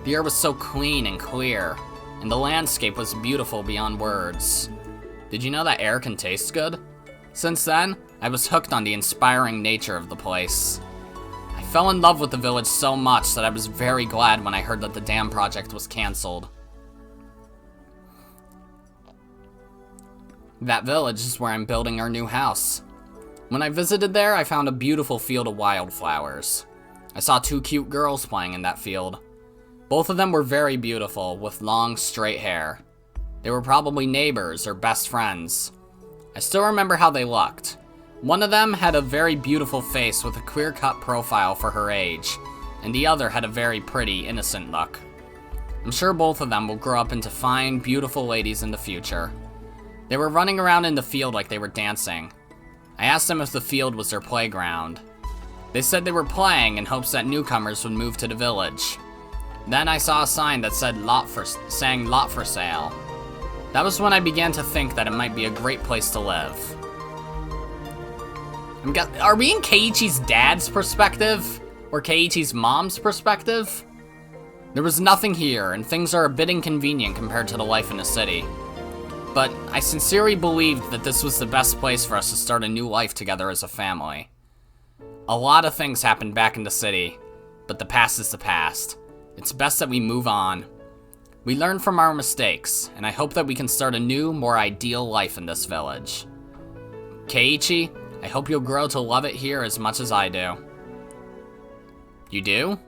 The air was so clean and clear, and the landscape was beautiful beyond words. Did you know that air can taste good? Since then, I was hooked on the inspiring nature of the place. I fell in love with the village so much that I was very glad when I heard that the dam project was cancelled. That village is where I'm building our new house. When I visited there, I found a beautiful field of wildflowers. I saw 2 cute girls playing in that field. Both of them were very beautiful, with long, straight hair. They were probably neighbors or best friends. I still remember how they looked. One of them had a very beautiful face with a clear-cut profile for her age, and the other had a very pretty, innocent look. I'm sure both of them will grow up into fine, beautiful ladies in the future. They were running around in the field like they were dancing. I asked them if the field was their playground. They said they were playing in hopes that newcomers would move to the village. Then I saw a sign that said lot for sale. That was when I began to think that it might be a great place to live. Are we in Keiichi's dad's perspective? Or Keiichi's mom's perspective? There was nothing here, and things are a bit inconvenient compared to the life in the city. But I sincerely believed that this was the best place for us to start a new life together as a family. A lot of things happened back in the city, but the past is the past. It's best that we move on. We learn from our mistakes, and I hope that we can start a new, more ideal life in this village. Keiichi, I hope you'll grow to love it here as much as I do. You do?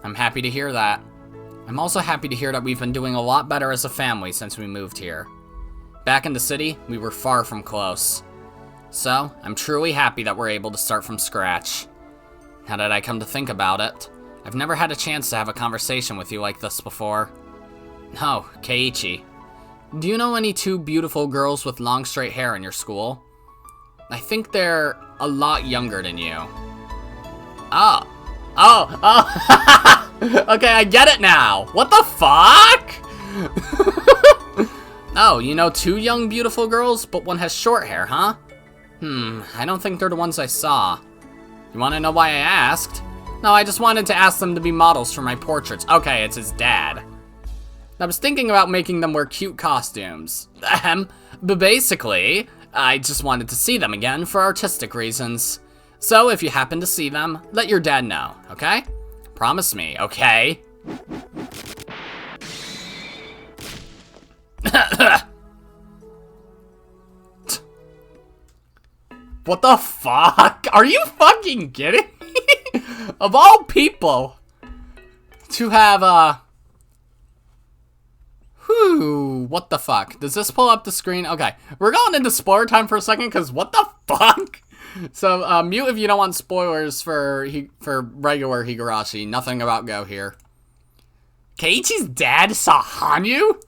I'm happy to hear that. I'm also happy to hear that we've been doing a lot better as a family since we moved here. Back in the city, we were far from close. So, I'm truly happy that we're able to start from scratch. Now that I come to think about it, I've never had a chance to have a conversation with you like this before. Oh, Keiichi. Do you know any two beautiful girls with long straight hair in your school? I think they're a lot younger than you. Oh. Okay, I get it now. What the fuck? Oh, you know two young beautiful girls, but one has short hair, huh? I don't think they're the ones I saw. You wanna know why I asked? No, I just wanted to ask them to be models for my portraits. Okay, it's his dad. I was thinking about making them wear cute costumes. But basically, I just wanted to see them again for artistic reasons. So if you happen to see them, let your dad know, okay? Promise me, okay? What the fuck? Are you fucking kidding me? Of all people to have, what the fuck? Does this pull up the screen? Okay, we're going into spoiler time for a second, because what the fuck? So, mute if you don't want spoilers for regular Higurashi. Nothing about Go here. Keiichi's dad saw Hanyu?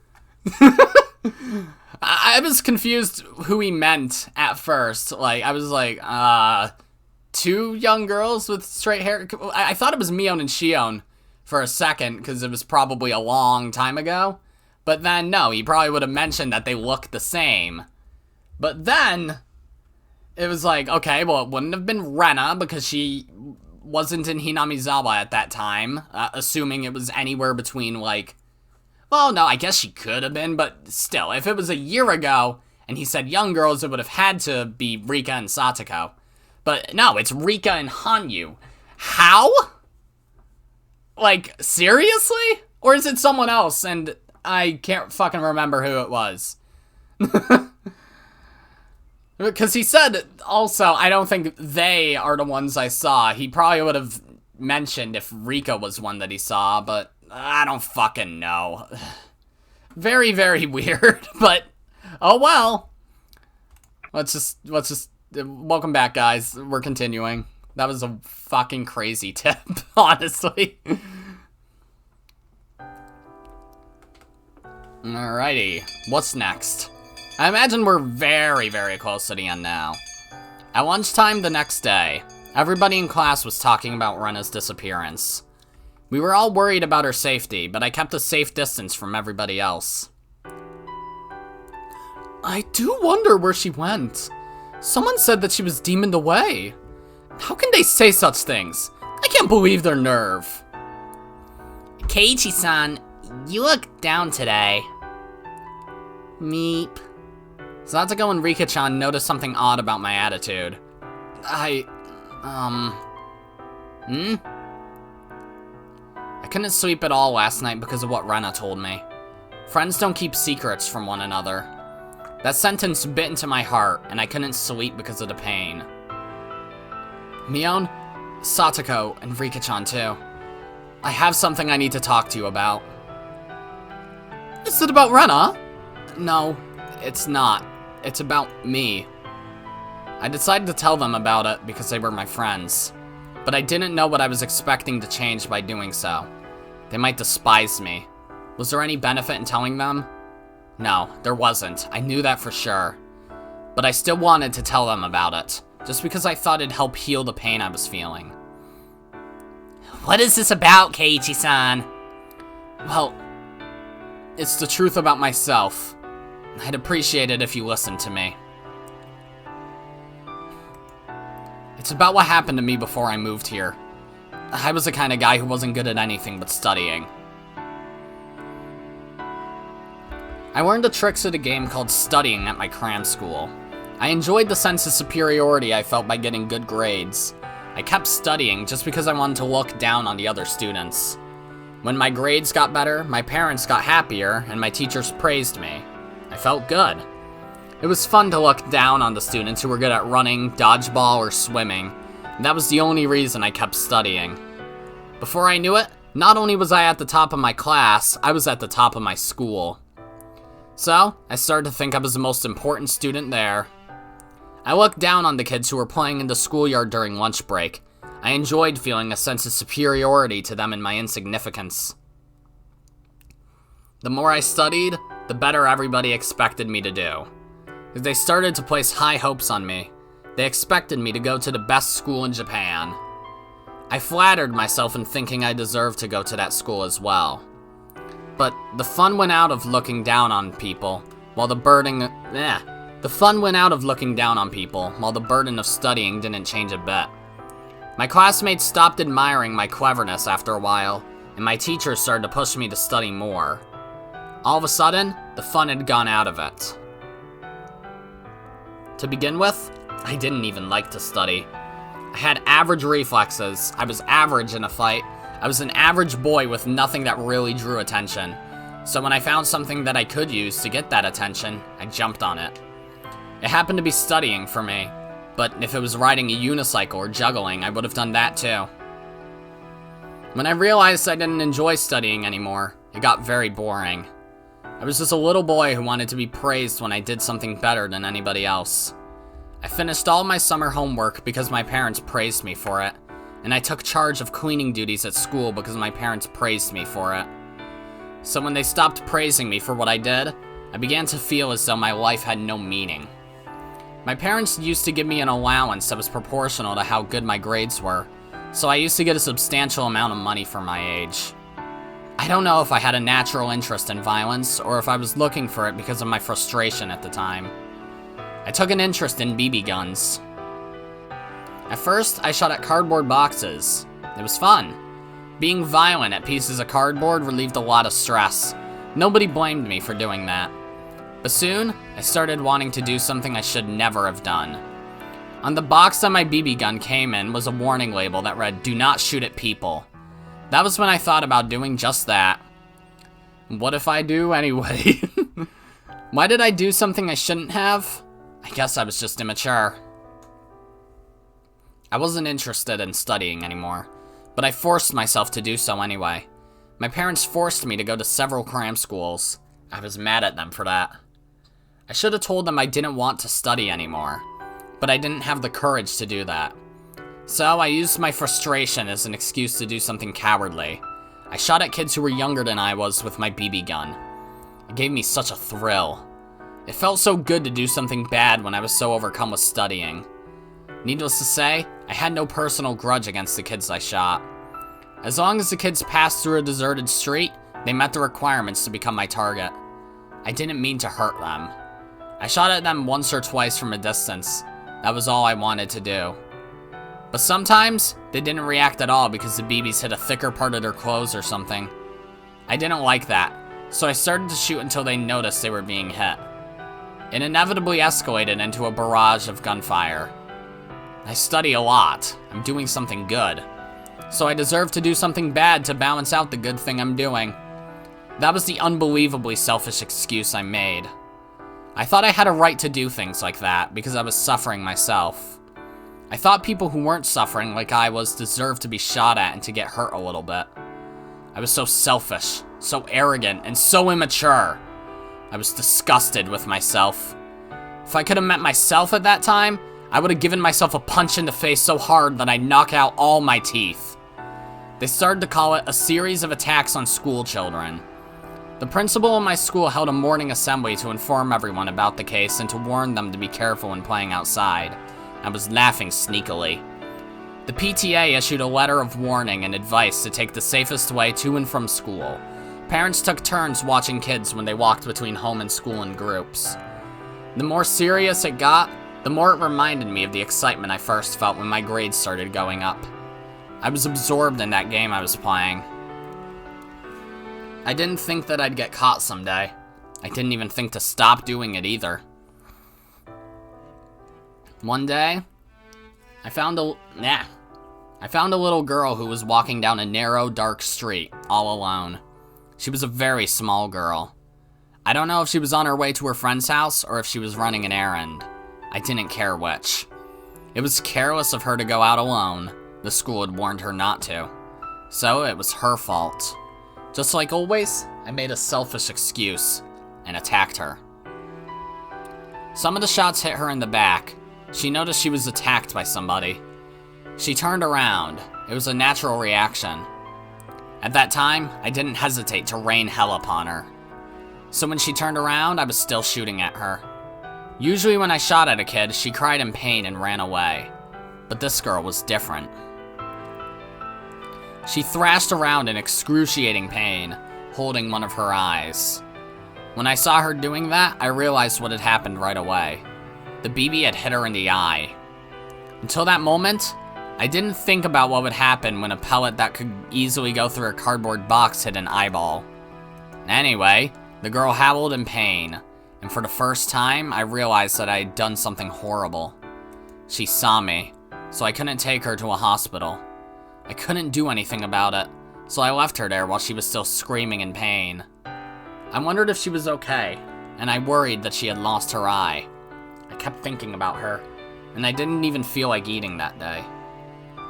I was confused who he meant at first. Like, I was like, two young girls with straight hair? I thought it was Mion and Shion for a second, because it was probably a long time ago. But then, no, he probably would have mentioned that they look the same. But then, it was like, okay, well, it wouldn't have been Rena, because she wasn't in Hinamizawa at that time. Assuming it was anywhere between, like... Well, no, I guess she could have been, but still, if it was a year ago, and he said young girls, it would have had to be Rika and Satoko. But no, it's Rika and Hanyu. How? Like, seriously? Or is it someone else, and I can't fucking remember who it was. Because he said, also, I don't think they are the ones I saw. He probably would have mentioned if Rika was one that he saw, but I don't fucking know. Very, very weird, but oh well. Let's just, welcome back, guys. We're continuing. That was a fucking crazy tip, honestly. Alrighty, what's next? I imagine we're very, very close to the end now. At lunchtime the next day, everybody in class was talking about Rena's disappearance. We were all worried about her safety, but I kept a safe distance from everybody else. I do wonder where she went. Someone said that she was demoned away. How can they say such things? I can't believe their nerve. Keiichi-san, you look down today. Meep. Satoko and Rika-chan noticed something odd about my attitude. I couldn't sleep at all last night because of what Rena told me. Friends don't keep secrets from one another. That sentence bit into my heart, and I couldn't sleep because of the pain. Mion, Satoko, and Rika-chan too. I have something I need to talk to you about. Is it about Rena? No, it's not. It's about me. I decided to tell them about it because they were my friends. But I didn't know what I was expecting to change by doing so. They might despise me. Was there any benefit in telling them? No, there wasn't. I knew that for sure. But I still wanted to tell them about it, just because I thought it'd help heal the pain I was feeling. What is this about, Keiichi-san? Well, it's the truth about myself. I'd appreciate it if you listened to me. It's about what happened to me before I moved here. I was the kind of guy who wasn't good at anything but studying. I learned the tricks of the game called studying at my cram school. I enjoyed the sense of superiority I felt by getting good grades. I kept studying just because I wanted to look down on the other students. When my grades got better, my parents got happier, and my teachers praised me. I felt good. It was fun to look down on the students who were good at running, dodgeball, or swimming, and that was the only reason I kept studying. Before I knew it, not only was I at the top of my class, I was at the top of my school. So, I started to think I was the most important student there. I looked down on the kids who were playing in the schoolyard during lunch break. I enjoyed feeling a sense of superiority to them in my insignificance. The more I studied, the better everybody expected me to do. They started to place high hopes on me. They expected me to go to the best school in Japan. I flattered myself in thinking I deserved to go to that school as well. But the fun went out of looking down on people, while the burden of studying didn't change a bit. My classmates stopped admiring my cleverness after a while, and my teachers started to push me to study more. All of a sudden, the fun had gone out of it. To begin with, I didn't even like to study. I had average reflexes, I was average in a fight, I was an average boy with nothing that really drew attention. So when I found something that I could use to get that attention, I jumped on it. It happened to be studying for me, but if it was riding a unicycle or juggling, I would have done that too. When I realized I didn't enjoy studying anymore, it got very boring. I was just a little boy who wanted to be praised when I did something better than anybody else. I finished all my summer homework because my parents praised me for it, and I took charge of cleaning duties at school because my parents praised me for it. So when they stopped praising me for what I did, I began to feel as though my life had no meaning. My parents used to give me an allowance that was proportional to how good my grades were, so I used to get a substantial amount of money for my age. I don't know if I had a natural interest in violence, or if I was looking for it because of my frustration at the time. I took an interest in BB guns. At first, I shot at cardboard boxes. It was fun. Being violent at pieces of cardboard relieved a lot of stress. Nobody blamed me for doing that. But soon, I started wanting to do something I should never have done. On the box that my BB gun came in was a warning label that read, "Do not shoot at people." That was when I thought about doing just that. What if I do anyway? Why did I do something I shouldn't have? I guess I was just immature. I wasn't interested in studying anymore, but I forced myself to do so anyway. My parents forced me to go to several cram schools. I was mad at them for that. I should have told them I didn't want to study anymore, but I didn't have the courage to do that. So I used my frustration as an excuse to do something cowardly. I shot at kids who were younger than I was with my BB gun. It gave me such a thrill. It felt so good to do something bad when I was so overcome with studying. Needless to say, I had no personal grudge against the kids I shot. As long as the kids passed through a deserted street, they met the requirements to become my target. I didn't mean to hurt them. I shot at them once or twice from a distance. That was all I wanted to do. But sometimes, they didn't react at all because the BBs hit a thicker part of their clothes or something. I didn't like that, so I started to shoot until they noticed they were being hit. It inevitably escalated into a barrage of gunfire. I study a lot. I'm doing something good. So I deserve to do something bad to balance out the good thing I'm doing. That was the unbelievably selfish excuse I made. I thought I had a right to do things like that because I was suffering myself. I thought people who weren't suffering like I was deserved to be shot at and to get hurt a little bit. I was so selfish, so arrogant, and so immature. I was disgusted with myself. If I could have met myself at that time, I would have given myself a punch in the face so hard that I'd knock out all my teeth. They started to call it a series of attacks on school children. The principal of my school held a morning assembly to inform everyone about the case and to warn them to be careful when playing outside. I was laughing sneakily. The PTA issued a letter of warning and advice to take the safest way to and from school. Parents took turns watching kids when they walked between home and school in groups. The more serious it got, the more it reminded me of the excitement I first felt when my grades started going up. I was absorbed in that game I was playing. I didn't think that I'd get caught someday. I didn't even think to stop doing it either. One day, I found a little girl who was walking down a narrow, dark street, all alone. She was a very small girl. I don't know if she was on her way to her friend's house or if she was running an errand. I didn't care which. It was careless of her to go out alone. The school had warned her not to. So it was her fault. Just like always, I made a selfish excuse and attacked her. Some of the shots hit her in the back, She noticed she was attacked by somebody. She turned around. It was a natural reaction. At that time, I didn't hesitate to rain hell upon her. So when she turned around, I was still shooting at her. Usually when I shot at a kid, she cried in pain and ran away. But this girl was different. She thrashed around in excruciating pain, holding one of her eyes. When I saw her doing that, I realized what had happened right away. The BB had hit her in the eye. Until that moment, I didn't think about what would happen when a pellet that could easily go through a cardboard box hit an eyeball. Anyway, the girl howled in pain, and for the first time, I realized that I had done something horrible. She saw me, so I couldn't take her to a hospital. I couldn't do anything about it, so I left her there while she was still screaming in pain. I wondered if she was okay, and I worried that she had lost her eye. I kept thinking about her, and I didn't even feel like eating that day.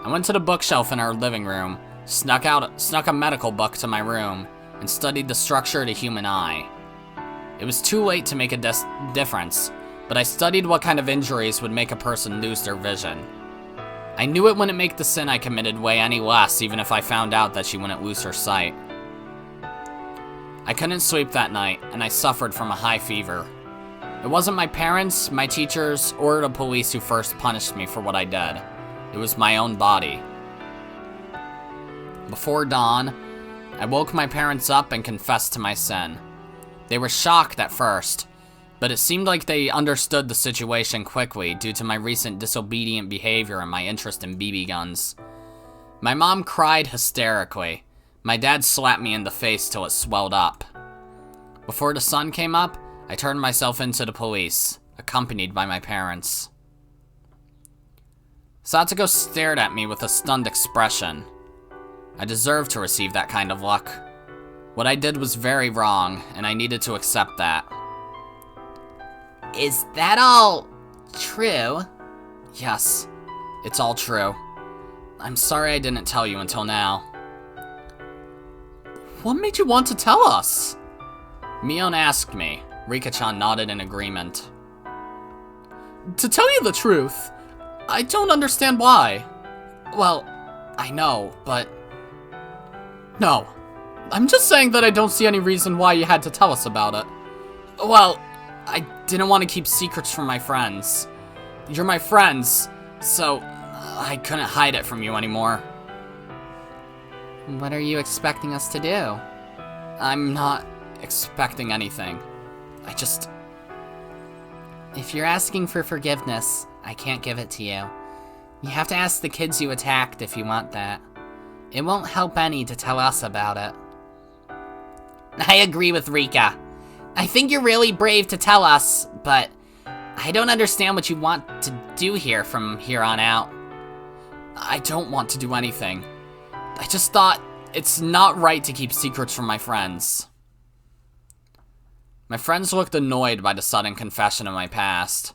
I went to the bookshelf in our living room, snuck a medical book to my room, and studied the structure of the human eye. It was too late to make a difference, but I studied what kind of injuries would make a person lose their vision. I knew it wouldn't make the sin I committed weigh any less, even if I found out that she wouldn't lose her sight. I couldn't sleep that night, and I suffered from a high fever. It wasn't my parents, my teachers, or the police who first punished me for what I did. It was my own body. Before dawn, I woke my parents up and confessed to my sin. They were shocked at first, but it seemed like they understood the situation quickly due to my recent disobedient behavior and my interest in BB guns. My mom cried hysterically. My dad slapped me in the face till it swelled up. Before the sun came up, I turned myself into the police, accompanied by my parents. Satsuko stared at me with a stunned expression. I deserved to receive that kind of luck. What I did was very wrong, and I needed to accept that. Is that all true? Yes, it's all true. I'm sorry I didn't tell you until now. What made you want to tell us? Mion asked me. Rika-chan nodded in agreement. To tell you the truth, I don't understand why. Well, I know, but... No. I'm just saying that I don't see any reason why you had to tell us about it. Well, I didn't want to keep secrets from my friends. You're my friends, so I couldn't hide it from you anymore. What are you expecting us to do? I'm not expecting anything. I just... If you're asking for forgiveness, I can't give it to you. You have to ask the kids you attacked if you want that. It won't help any to tell us about it. I agree with Rika. I think you're really brave to tell us, but I don't understand what you want to do here from here on out. I don't want to do anything. I just thought it's not right to keep secrets from my friends. My friends looked annoyed by the sudden confession of my past.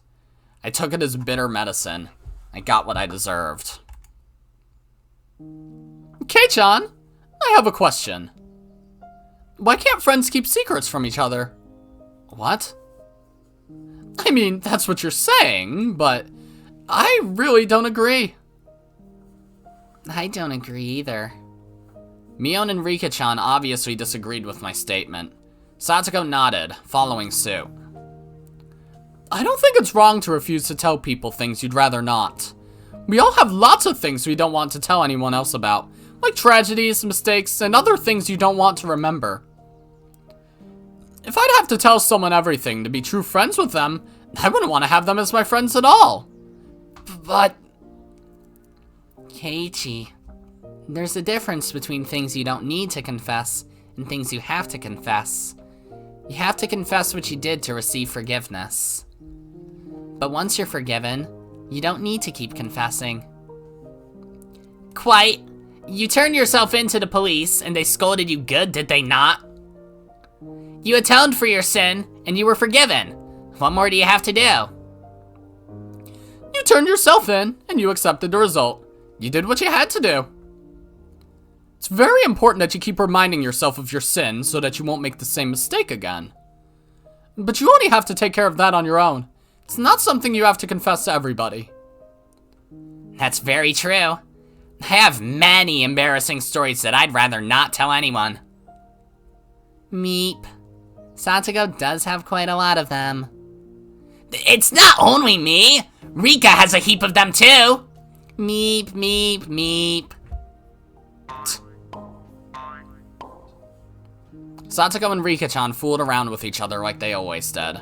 I took it as bitter medicine. I got what I deserved. Kei-chan, I have a question. Why can't friends keep secrets from each other? What? I mean, that's what you're saying, but I really don't agree. I don't agree either. Mion and Rika-chan obviously disagreed with my statement. Satsuko nodded, following suit. I don't think it's wrong to refuse to tell people things you'd rather not. We all have lots of things we don't want to tell anyone else about, like tragedies, mistakes, and other things you don't want to remember. If I'd have to tell someone everything to be true friends with them, I wouldn't want to have them as my friends at all. But... Keiichi, there's a difference between things you don't need to confess and things you have to confess. You have to confess what you did to receive forgiveness. But once you're forgiven, you don't need to keep confessing. Quite. You turned yourself into the police and they scolded you good, did they not? You atoned for your sin and you were forgiven. What more do you have to do? You turned yourself in and you accepted the result. You did what you had to do. It's very important that you keep reminding yourself of your sin so that you won't make the same mistake again. But you only have to take care of that on your own. It's not something you have to confess to everybody. That's very true. I have many embarrassing stories that I'd rather not tell anyone. Meep. Satoko does have quite a lot of them. It's not only me! Rika has a heap of them too! Meep, meep, meep. Satoko and Rika-chan fooled around with each other like they always did.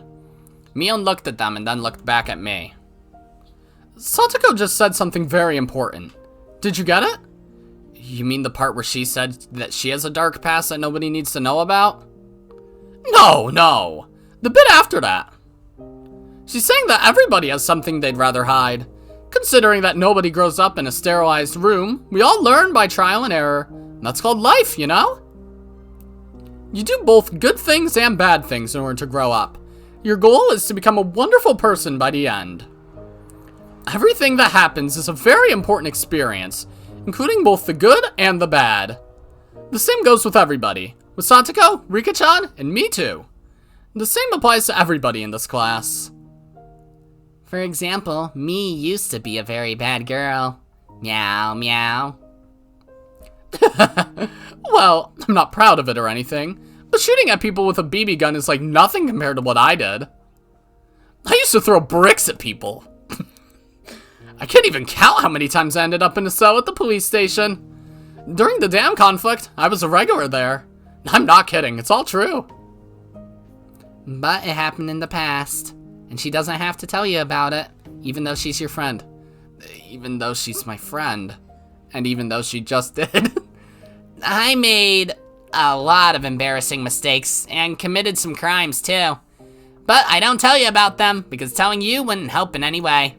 Mion looked at them and then looked back at me. Satoko just said something very important. Did you get it? You mean the part where she said that she has a dark past that nobody needs to know about? No. The bit after that. She's saying that everybody has something they'd rather hide. Considering that nobody grows up in a sterilized room, we all learn by trial and error. That's called life, you know? You do both good things and bad things in order to grow up. Your goal is to become a wonderful person by the end. Everything that happens is a very important experience, including both the good and the bad. The same goes with everybody, with Satoko, Rika-chan, and me too. The same applies to everybody in this class. For example, me used to be a very bad girl. Meow, meow. Well, I'm not proud of it or anything, but shooting at people with a BB gun is like nothing compared to what I did. I used to throw bricks at people. I can't even count how many times I ended up in a cell at the police station. During the dam conflict, I was a regular there. I'm not kidding, it's all true. But it happened in the past, and she doesn't have to tell you about it, even though she's your friend. Even though she's my friend. And even though she just did. I made a lot of embarrassing mistakes and committed some crimes too. But I don't tell you about them because telling you wouldn't help in any way.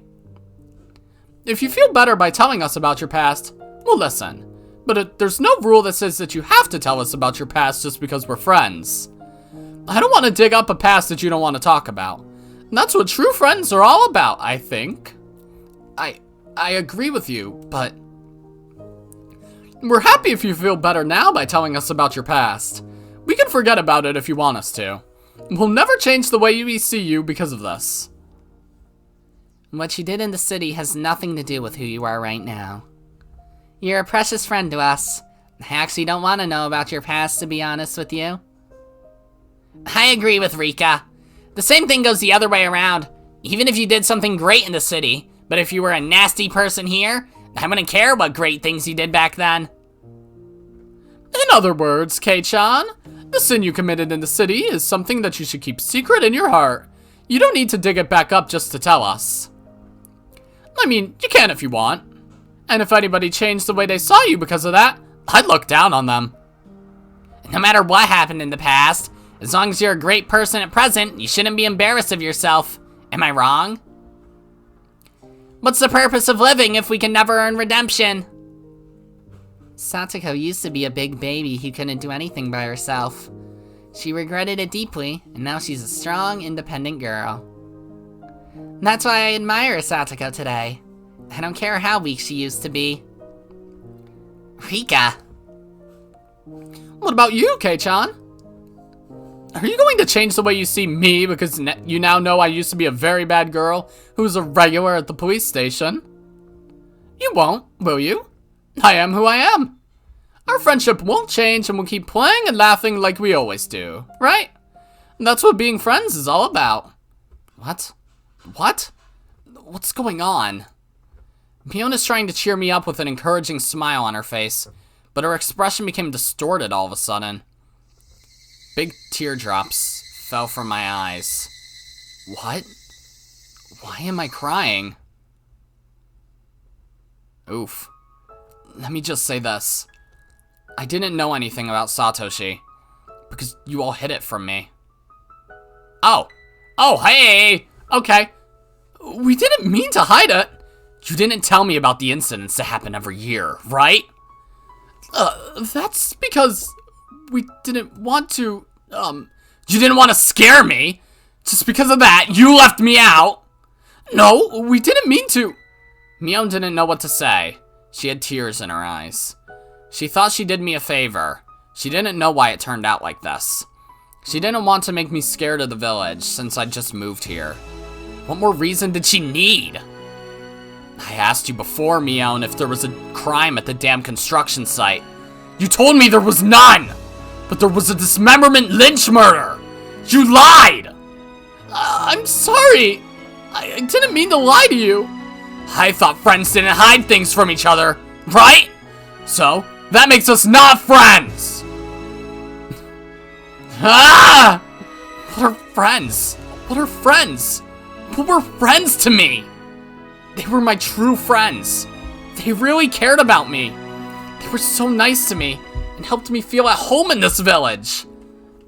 If you feel better by telling us about your past, we'll listen. But there's no rule that says that you have to tell us about your past just because we're friends. I don't want to dig up a past that you don't want to talk about. And that's what true friends are all about, I think. I agree with you, but we're happy if you feel better now by telling us about your past. We can forget about it if you want us to. We'll never change the way we see you because of this. What you did in the city has nothing to do with who you are right now. You're a precious friend to us. I actually don't want to know about your past, to be honest with you. I agree with Rika. The same thing goes the other way around. Even if you did something great in the city, but if you were a nasty person here, I wouldn't care what great things you did back then. In other words, Kei-chan, the sin you committed in the city is something that you should keep secret in your heart. You don't need to dig it back up just to tell us. I mean, you can if you want. And if anybody changed the way they saw you because of that, I'd look down on them. No matter what happened in the past, as long as you're a great person at present, you shouldn't be embarrassed of yourself. Am I wrong? What's the purpose of living if we can never earn redemption? Satoko used to be a big baby who couldn't do anything by herself. She regretted it deeply, and now she's a strong, independent girl. That's why I admire Satoko today. I don't care how weak she used to be. Rika. What about you, Kei-chan? Are you going to change the way you see me because you now know I used to be a very bad girl who was a regular at the police station? You won't, will you? I am who I am. Our friendship won't change and we'll keep playing and laughing like we always do, right? And that's what being friends is all about. What? What? What's going on? Miona's trying to cheer me up with an encouraging smile on her face, but her expression became distorted all of a sudden. Big teardrops fell from my eyes. What? Why am I crying? Oof. Let me just say this. I didn't know anything about Satoshi, because you all hid it from me. Oh, hey, okay. We didn't mean to hide it. You didn't tell me about the incidents that happen every year, right? That's because we didn't want to, You didn't want to scare me? Just because of that, you left me out? No, we didn't mean to. Mion didn't know what to say. She had tears in her eyes. She thought she did me a favor. She didn't know why it turned out like this. She didn't want to make me scared of the village since I'd just moved here. What more reason did she need? I asked you before, Mion, if there was a crime at the damn construction site. You told me there was none! But there was a dismemberment lynch murder! You lied! I'm sorry! I didn't mean to lie to you. I thought friends didn't hide things from each other, right? So, that makes us not friends! Ah! What are friends? What are friends? What were friends to me? They were my true friends. They really cared about me. They were so nice to me and helped me feel at home in this village.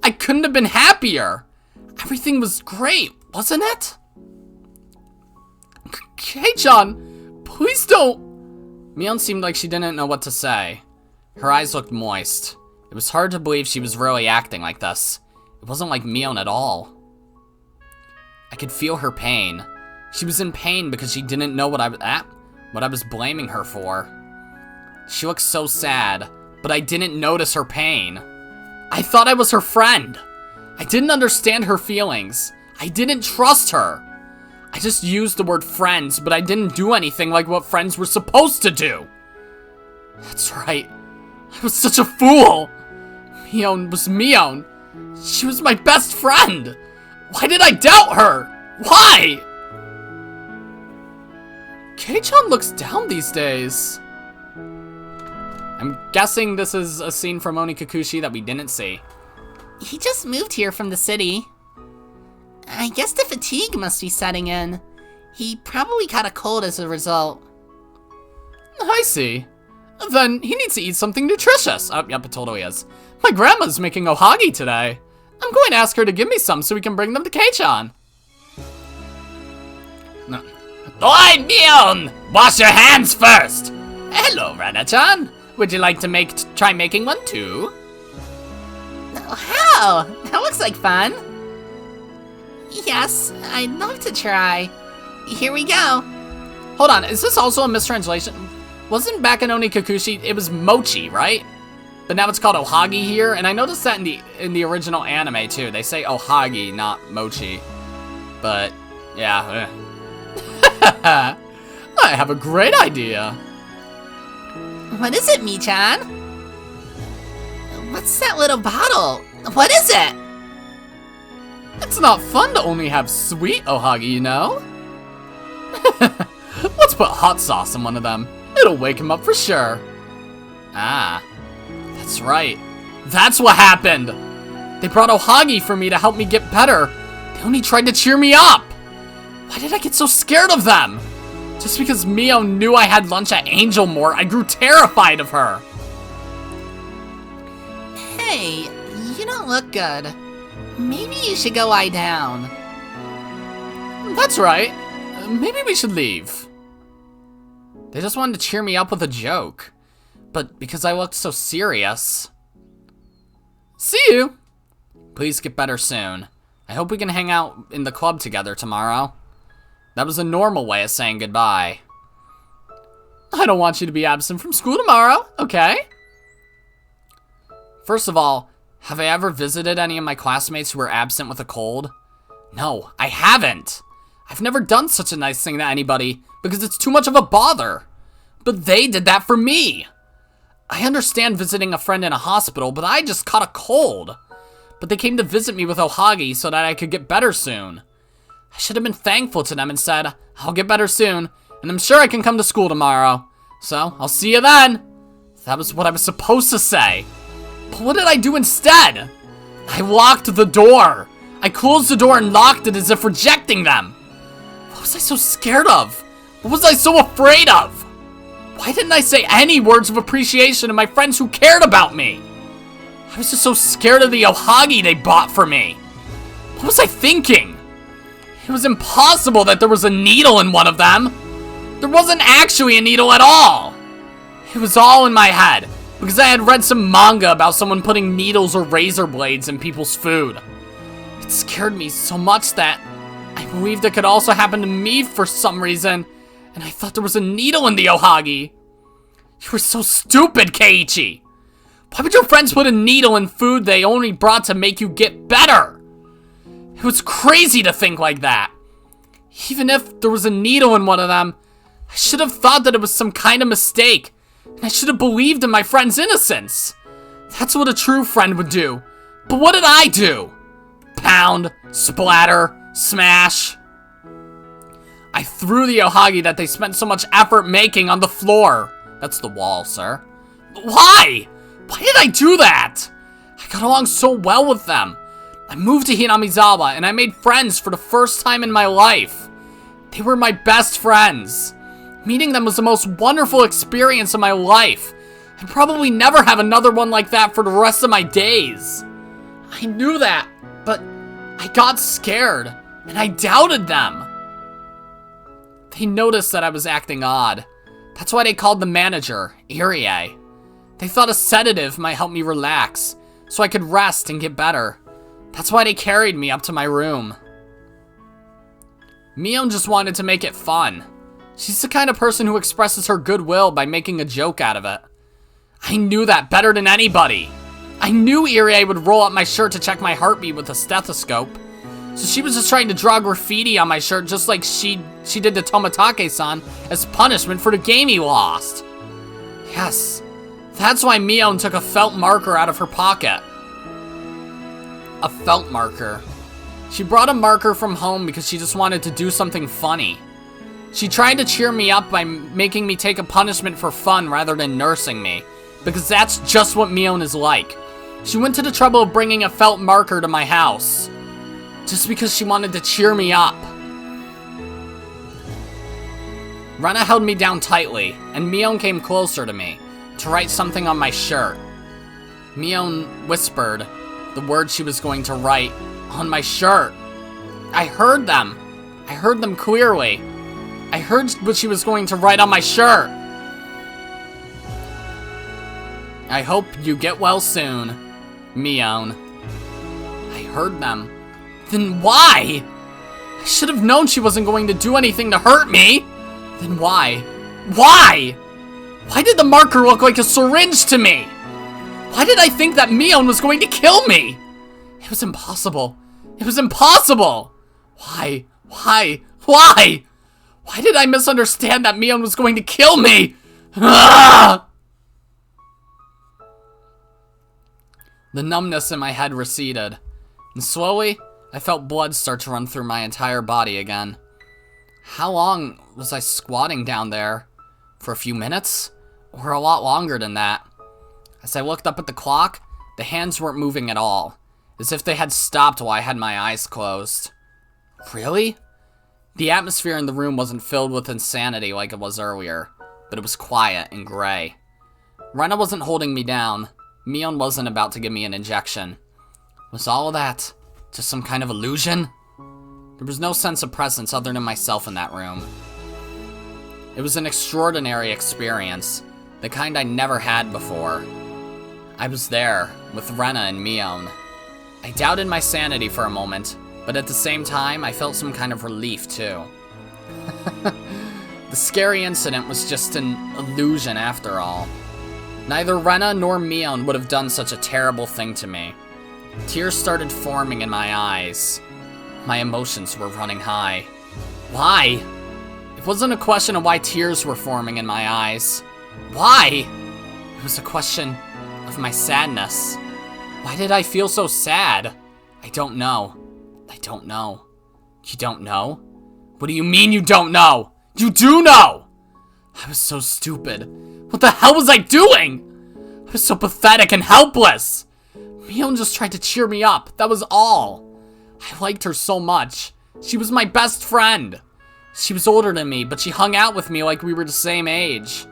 I couldn't have been happier. Everything was great, wasn't it? Kei-chan, please don't. Mion seemed like she didn't know what to say. Her eyes looked moist. It was hard to believe she was really acting like this. It wasn't like Mion at all. I could feel her pain. She was in pain because she didn't know what I was blaming her for. She looked so sad, but I didn't notice her pain. I thought I was her friend. I didn't understand her feelings. I didn't trust her. I just used the word friends, but I didn't do anything like what friends were supposed to do. That's right. I was such a fool. Mion was Mion. She was my best friend. Why did I doubt her? Why? Kei-chan looks down these days. I'm guessing this is a scene from Onikakushi that we didn't see. He just moved here from the city. I guess the fatigue must be setting in. He probably caught a cold as a result. I see. Then he needs to eat something nutritious. Oh, yep, it totally is. My grandma's making ohagi today. I'm going to ask her to give me some so we can bring them to Kei-chan. No. Oi, Mion! Wash your hands first! Hello, Rena-chan. Would you like to try making one too? Wow, that looks like fun. Yes, I'd love to try. Here we go. Hold on, is this also a mistranslation? Wasn't back in Onikakushi, it was mochi, right? But now it's called ohagi here, and I noticed that in the original anime too. They say ohagi, not mochi. But, yeah. I have a great idea. What is it, Mi-chan? What's that little bottle? What is it? It's not fun to only have sweet ohagi, you know? Let's put hot sauce in one of them. It'll wake him up for sure. Ah, that's right. That's what happened. They brought ohagi for me to help me get better. They only tried to cheer me up. Why did I get so scared of them? Just because Mio knew I had lunch at Angel Mort, I grew terrified of her. Hey, you don't look good. Maybe you should go lie down. That's right. Maybe we should leave. They just wanted to cheer me up with a joke. But because I looked so serious. See you. Please get better soon. I hope we can hang out in the club together tomorrow. That was a normal way of saying goodbye. I don't want you to be absent from school tomorrow, okay? First of all, have I ever visited any of my classmates who were absent with a cold? No, I haven't. I've never done such a nice thing to anybody because it's too much of a bother. But they did that for me. I understand visiting a friend in a hospital, but I just caught a cold. But they came to visit me with ohagi so that I could get better soon. I should have been thankful to them and said, I'll get better soon, and I'm sure I can come to school tomorrow. So, I'll see you then. That was what I was supposed to say. But what did I do instead? I locked the door. I closed the door and locked it as if rejecting them. What was I so scared of? What was I so afraid of? Why didn't I say any words of appreciation to my friends who cared about me? I was just so scared of the ohagi they bought for me. What was I thinking? It was impossible that there was a needle in one of them. There wasn't actually a needle at all. It was all in my head because I had read some manga about someone putting needles or razor blades in people's food. It scared me so much that I believed it could also happen to me for some reason, and I thought there was a needle in the ohagi. You were so stupid, Keiichi. Why would your friends put a needle in food they only brought to make you get better? It was crazy to think like that. Even if there was a needle in one of them, I should have thought that it was some kind of mistake. And I should have believed in my friend's innocence. That's what a true friend would do. But what did I do? Pound, splatter, smash. I threw the ohagi that they spent so much effort making on the floor. That's the wall, sir. Why? Why did I do that? I got along so well with them. I moved to Hinamizawa and I made friends for the first time in my life. They were my best friends. Meeting them was the most wonderful experience of my life. I'd probably never have another one like that for the rest of my days. I knew that, but I got scared and I doubted them. They noticed that I was acting odd. That's why they called the manager, Irie. They thought a sedative might help me relax, so I could rest and get better. That's why they carried me up to my room. Mion just wanted to make it fun. She's the kind of person who expresses her goodwill by making a joke out of it. I knew that better than anybody. I knew Irie would roll up my shirt to check my heartbeat with a stethoscope. So she was just trying to draw graffiti on my shirt just like she did to Tomitake-san as punishment for the game he lost. Yes, that's why Mion took a felt marker out of her pocket. A felt marker. She brought a marker from home because she just wanted to do something funny. She tried to cheer me up by making me take a punishment for fun rather than nursing me, because that's just what Mion is like. She went to the trouble of bringing a felt marker to my house, just because she wanted to cheer me up. Rena held me down tightly, and Mion came closer to me to write something on my shirt. Mion whispered the words she was going to write on my shirt. I heard them. I heard them clearly. I heard what she was going to write on my shirt. I hope you get well soon, Mion. I heard them. Then why? I should have known she wasn't going to do anything to hurt me. Then why? Why? Why did the marker look like a syringe to me? Why did I think that Mion was going to kill me? It was impossible. It was impossible. Why? Why? Why? Why did I misunderstand that Mion was going to kill me? Ah! The numbness in my head receded, and slowly, I felt blood start to run through my entire body again. How long was I squatting down there? For a few minutes? Or a lot longer than that? As I looked up at the clock, the hands weren't moving at all, as if they had stopped while I had my eyes closed. Really? The atmosphere in the room wasn't filled with insanity like it was earlier, but it was quiet and gray. Rena wasn't holding me down. Mion wasn't about to give me an injection. Was all of that just some kind of illusion? There was no sense of presence other than myself in that room. It was an extraordinary experience, the kind I never had before. I was there, with Rena and Mion. I doubted my sanity for a moment, but at the same time, I felt some kind of relief, too. The scary incident was just an illusion after all. Neither Rena nor Mion would have done such a terrible thing to me. Tears started forming in my eyes. My emotions were running high. Why? It wasn't a question of why tears were forming in my eyes. Why? It was a question of my sadness. Why did I feel so sad? I don't know. I don't know. You don't know? What do you mean you don't know? You do know! I was so stupid. What the hell was I doing? I was so pathetic and helpless. Mion just tried to cheer me up, that was all. I liked her so much. She was my best friend. She was older than me, but she hung out with me like we were the same age.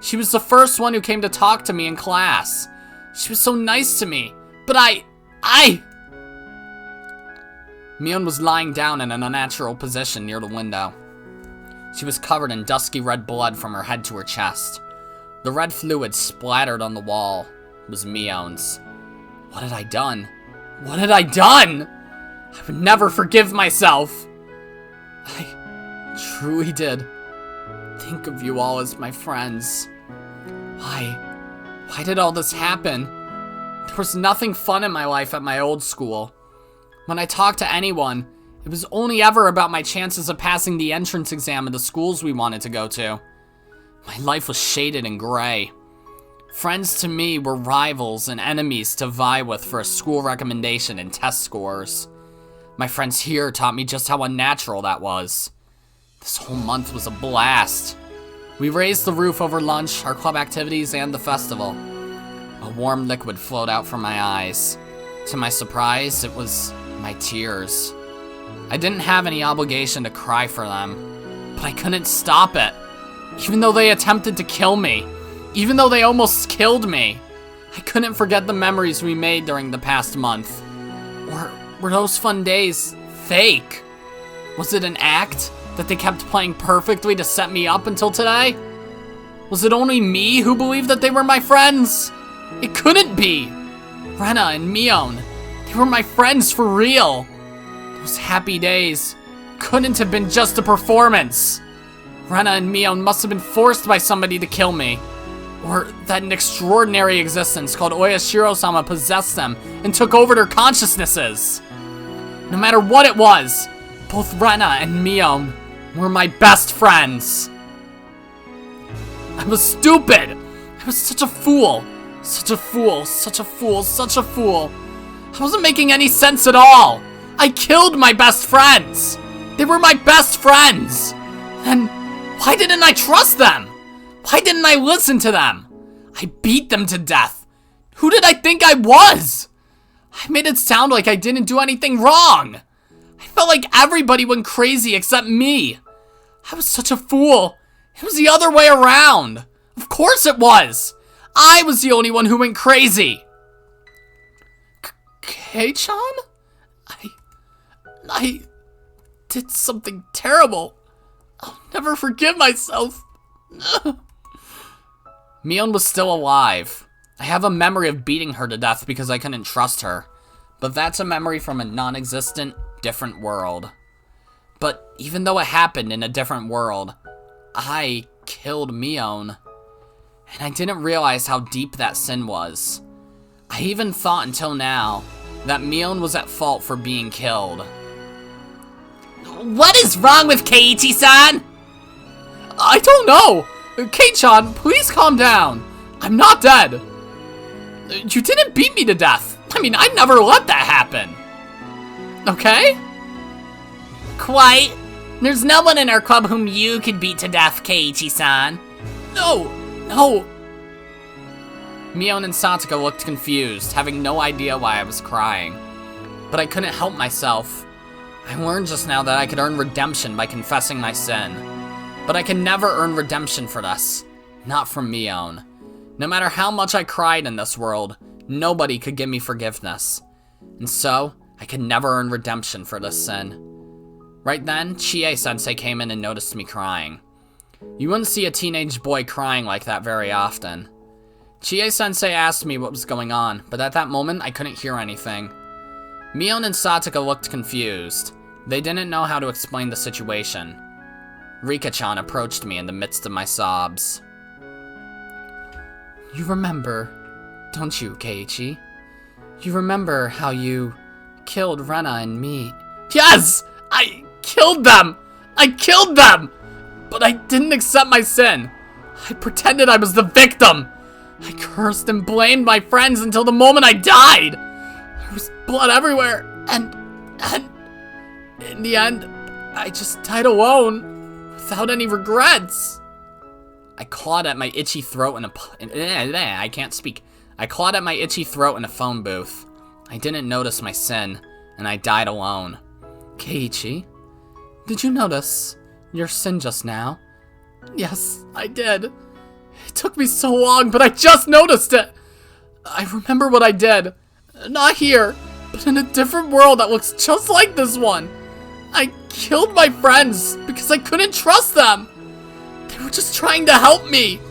She was the first one who came to talk to me in class. She was so nice to me, but Mion was lying down in an unnatural position near the window. She was covered in dusky red blood from her head to her chest. The red fluid splattered on the wall. It was Mion's. What had I done? What had I done? I would never forgive myself. I truly did think of you all as my friends. Why did all this happen? There was nothing fun in my life at my old school. When I talked to anyone, It was only ever about my chances of passing the entrance exam of the schools we wanted to go to. My life was shaded in gray. Friends to me were rivals and enemies to vie with for a school recommendation and test scores. My friends here taught me just how unnatural that was. This whole month was a blast. We raised the roof over lunch, our club activities, and the festival. A warm liquid flowed out from my eyes. To my surprise, it was my tears. I didn't have any obligation to cry for them, but I couldn't stop it. Even though they attempted to kill me, even though they almost killed me, I couldn't forget the memories we made during the past month. Or were those fun days fake? Was it an act that they kept playing perfectly to set me up until today? Was it only me who believed that they were my friends? It couldn't be. Rena and Mion, they were my friends for real. Those happy days couldn't have been just a performance. Rena and Mion must have been forced by somebody to kill me. Or that an extraordinary existence called Oyashiro-sama possessed them and took over their consciousnesses. No matter what it was, both Rena and Mion were my best friends. I was stupid. I was such a fool. Such a fool, such a fool, such a fool. I wasn't making any sense at all. I killed my best friends. They were my best friends. Then why didn't I trust them? Why didn't I listen to them? I beat them to death. Who did I think I was? I made it sound like I didn't do anything wrong. I felt like everybody went crazy except me. I was such a fool. It was the other way around. Of course it was. I was the only one who went crazy. Kei-chan? I did something terrible. I'll never forgive myself. Mion was still alive. I have a memory of beating her to death because I couldn't trust her. But that's a memory from a non-existent, different world. But even though it happened in a different world, I killed Mion. And I didn't realize how deep that sin was. I even thought until now that Mion was at fault for being killed. What is wrong with Keiichi-san? I don't know! Kei-chan, please calm down. I'm not dead. You didn't beat me to death. I mean, I'd never let that happen. Okay? Quite. There's no one in our club whom you could beat to death, Keiichi-san. No. Mion and Satsuka looked confused, having no idea why I was crying. But I couldn't help myself. I learned just now that I could earn redemption by confessing my sin. But I can never earn redemption for this. Not from Mion. No matter how much I cried in this world, nobody could give me forgiveness. And so, I could never earn redemption for this sin. Right then, Chie-sensei came in and noticed me crying. You wouldn't see a teenage boy crying like that very often. Chie-sensei asked me what was going on, but at that moment, I couldn't hear anything. Mion and Satsuka looked confused. They didn't know how to explain the situation. Rika-chan approached me in the midst of my sobs. You remember, don't you, Keiichi? You remember how you killed Rena and me? Yes! I killed them! I killed them! But I didn't accept my sin. I pretended I was the victim. I cursed and blamed my friends until the moment I died. There was blood everywhere, and in the end, I just died alone, without any regrets. I clawed at my itchy throat I can't speak. I clawed at my itchy throat in a phone booth. I didn't notice my sin, and I died alone. Keiichi, did you notice your sin just now? Yes, I did. It took me so long, but I just noticed it. I remember what I did. Not here, but in a different world that looks just like this one. I killed my friends because I couldn't trust them. They were just trying to help me,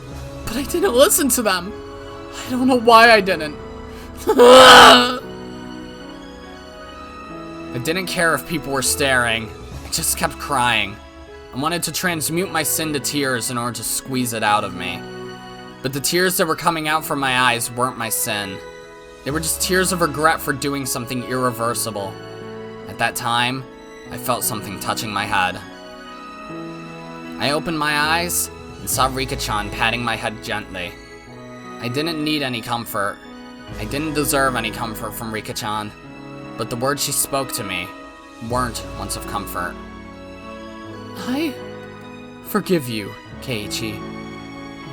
but I didn't listen to them. I don't know why I didn't. I didn't care if people were staring. I just kept crying. I wanted to transmute my sin to tears in order to squeeze it out of me. But the tears that were coming out from my eyes weren't my sin. They were just tears of regret for doing something irreversible. At that time, I felt something touching my head. I opened my eyes and saw Rika-chan patting my head gently. I didn't need any comfort. I didn't deserve any comfort from Rika-chan, but the words she spoke to me weren't ones of comfort. I forgive you, Keiichi.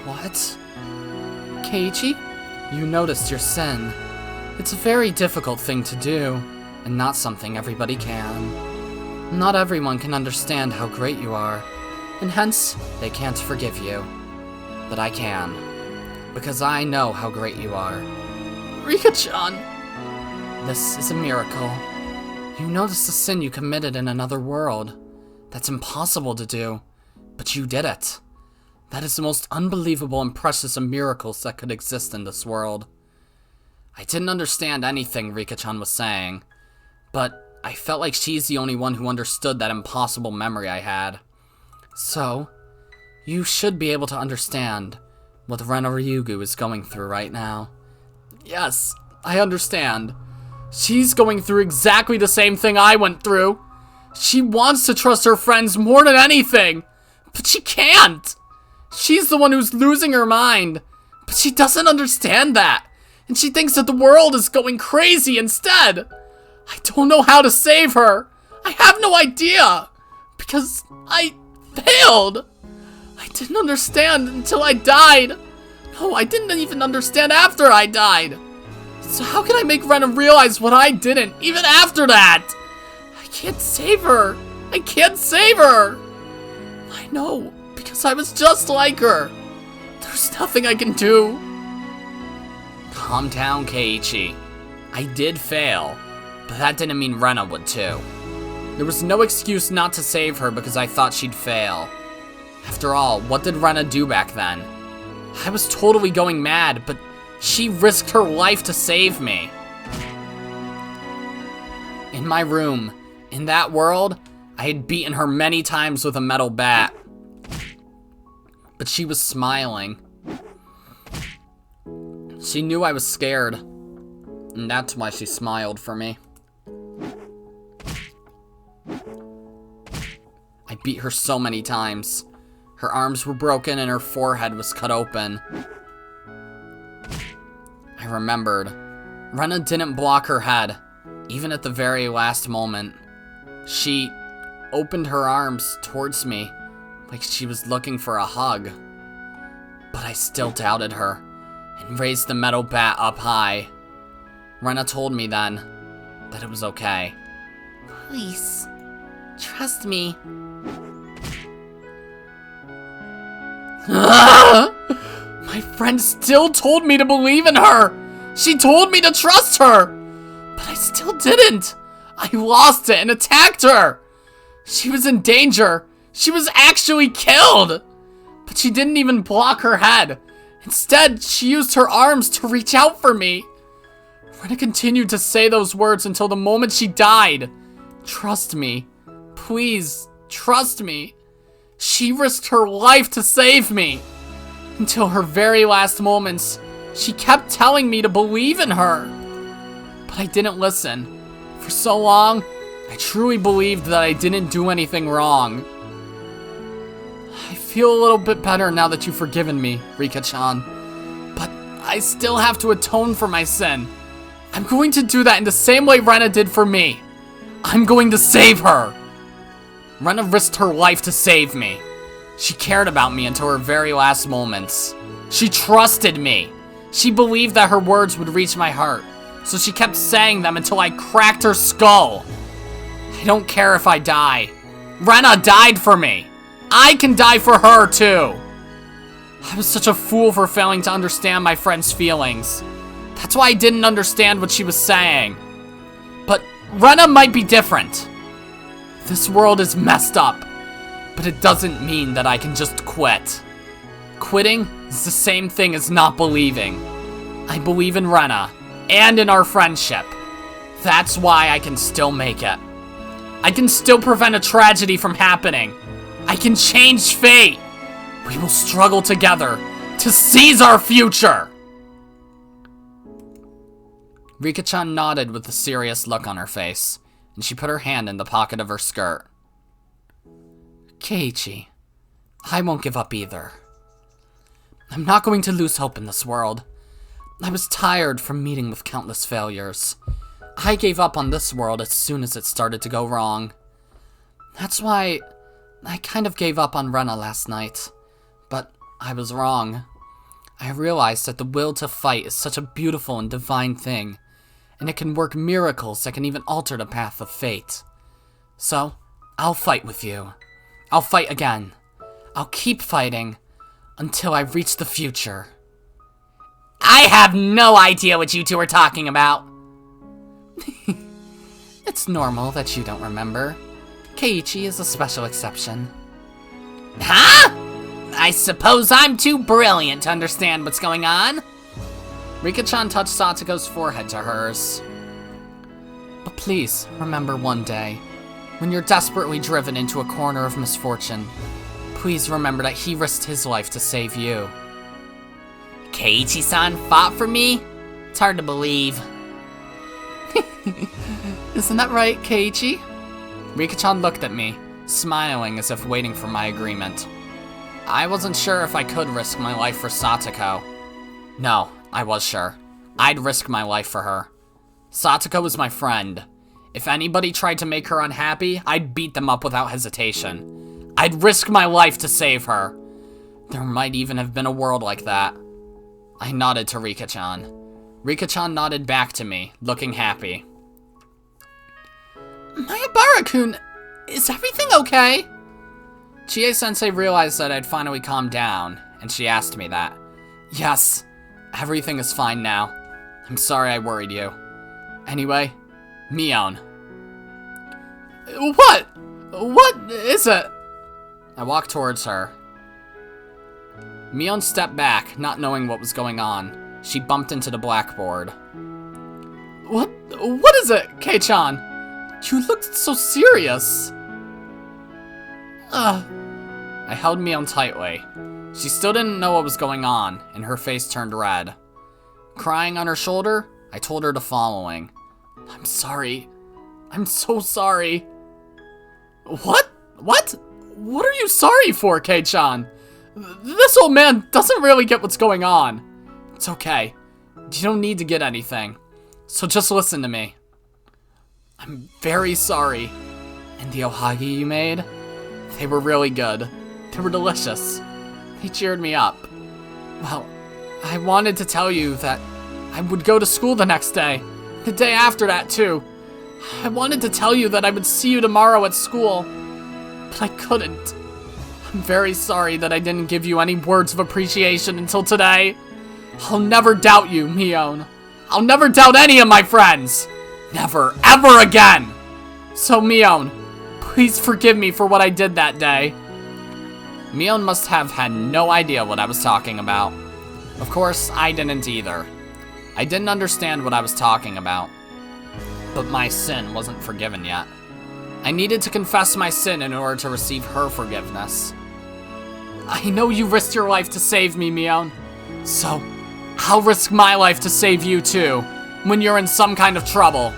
What? Keiichi? You noticed your sin. It's a very difficult thing to do, and not something everybody can. Not everyone can understand how great you are, and hence, they can't forgive you. But I can, because I know how great you are. Rika-chan! This is a miracle. You noticed the sin you committed in another world. That's impossible to do, but you did it. That is the most unbelievable and precious of miracles that could exist in this world. I didn't understand anything Rika-chan was saying, but I felt like she's the only one who understood that impossible memory I had. So, you should be able to understand what Rena Ryugu is going through right now. Yes, I understand. She's going through exactly the same thing I went through. She wants to trust her friends more than anything, but she can't. She's the one who's losing her mind, but she doesn't understand that, and she thinks that the world is going crazy instead. I don't know how to save her. I have no idea, because I failed. I didn't understand until I died. No, I didn't even understand after I died. So how can I make Rena realize what I didn't, even after that? I can't save her. I can't save her. I know, because I was just like her. There's nothing I can do. Calm down, Keiichi. I did fail, but that didn't mean Rena would too. There was no excuse not to save her because I thought she'd fail. After all, what did Rena do back then? I was totally going mad, but she risked her life to save me. In my room, in that world, I had beaten her many times with a metal bat. But she was smiling. She knew I was scared, and that's why she smiled for me. I beat her so many times. Her arms were broken and her forehead was cut open. I remembered. Rena didn't block her head, even at the very last moment. She opened her arms towards me, like she was looking for a hug. But I still doubted her, and raised the metal bat up high. Rena told me then that it was okay. Please, trust me. My friend still told me to believe in her. She told me to trust her. But I still didn't. I lost it and attacked her. She was in danger. She was actually killed. But she didn't even block her head. Instead, she used her arms to reach out for me. Rena continued to say those words until the moment she died. Trust me. Please, trust me. She risked her life to save me. Until her very last moments, she kept telling me to believe in her. But I didn't listen. For so long, I truly believed that I didn't do anything wrong. I feel a little bit better now that you've forgiven me, Rika-chan. But I still have to atone for my sin. I'm going to do that in the same way Rena did for me. I'm going to save her. Rena risked her life to save me. She cared about me until her very last moments. She trusted me. She believed that her words would reach my heart, so she kept saying them until I cracked her skull. I don't care if I die. Rena died for me. I can die for her too. I was such a fool for failing to understand my friend's feelings. That's why I didn't understand what she was saying. But Rena might be different. This world is messed up, but it doesn't mean that I can just quit. Quitting is the same thing as not believing. I believe in Rena, and in our friendship. That's why I can still make it. I can still prevent a tragedy from happening. I can change fate. We will struggle together to seize our future. Rika-chan nodded with a serious look on her face, and she put her hand in the pocket of her skirt. Keiichi, I won't give up either. I'm not going to lose hope in this world. I was tired from meeting with countless failures. I gave up on this world as soon as it started to go wrong. That's why I kind of gave up on Rena last night. But I was wrong. I realized that the will to fight is such a beautiful and divine thing, and it can work miracles that can even alter the path of fate. So, I'll fight with you. I'll fight again. I'll keep fighting until I reach the future. I have no idea what you two are talking about. It's normal that you don't remember. Keiichi is a special exception. Huh? I suppose I'm too brilliant to understand what's going on. Rika-chan touched Satoko's forehead to hers. But please, remember one day, when you're desperately driven into a corner of misfortune, please remember that he risked his life to save you. Keiichi-san fought for me? It's hard to believe. Isn't that right, Keiichi? Rika-chan looked at me, smiling as if waiting for my agreement. I wasn't sure if I could risk my life for Satoko. No, I was sure. I'd risk my life for her. Satoko was my friend. If anybody tried to make her unhappy, I'd beat them up without hesitation. I'd risk my life to save her. There might even have been a world like that. I nodded to Rika-chan. Rika-chan nodded back to me, looking happy. Mayabara-kun, is everything okay? Chie-sensei realized that I'd finally calmed down, and she asked me that. Yes, everything is fine now. I'm sorry I worried you. Anyway, Mion. What? What is it? I walked towards her. Mion stepped back, not knowing what was going on. She bumped into the blackboard. What is it, Kei-chan? You looked so serious. I held Mion tightly. She still didn't know what was going on, and her face turned red. Crying on her shoulder, I told her the following. I'm sorry. I'm so sorry. What? What? What are you sorry for, Kei-chan? This old man doesn't really get what's going on. It's okay. You don't need to get anything. So just listen to me. I'm very sorry. And the ohagi you made? They were really good. They were delicious. They cheered me up. Well, I wanted to tell you that I would go to school the next day. The day after that, too. I wanted to tell you that I would see you tomorrow at school. But I couldn't. I'm very sorry that I didn't give you any words of appreciation until today. I'll never doubt you, Mion. I'll never doubt any of my friends. Never, ever again. So, Mion, please forgive me for what I did that day. Mion must have had no idea what I was talking about. Of course, I didn't either. I didn't understand what I was talking about. But my sin wasn't forgiven yet. I needed to confess my sin in order to receive her forgiveness. I know you risked your life to save me, Mion. So, I'll risk my life to save you too, when you're in some kind of trouble.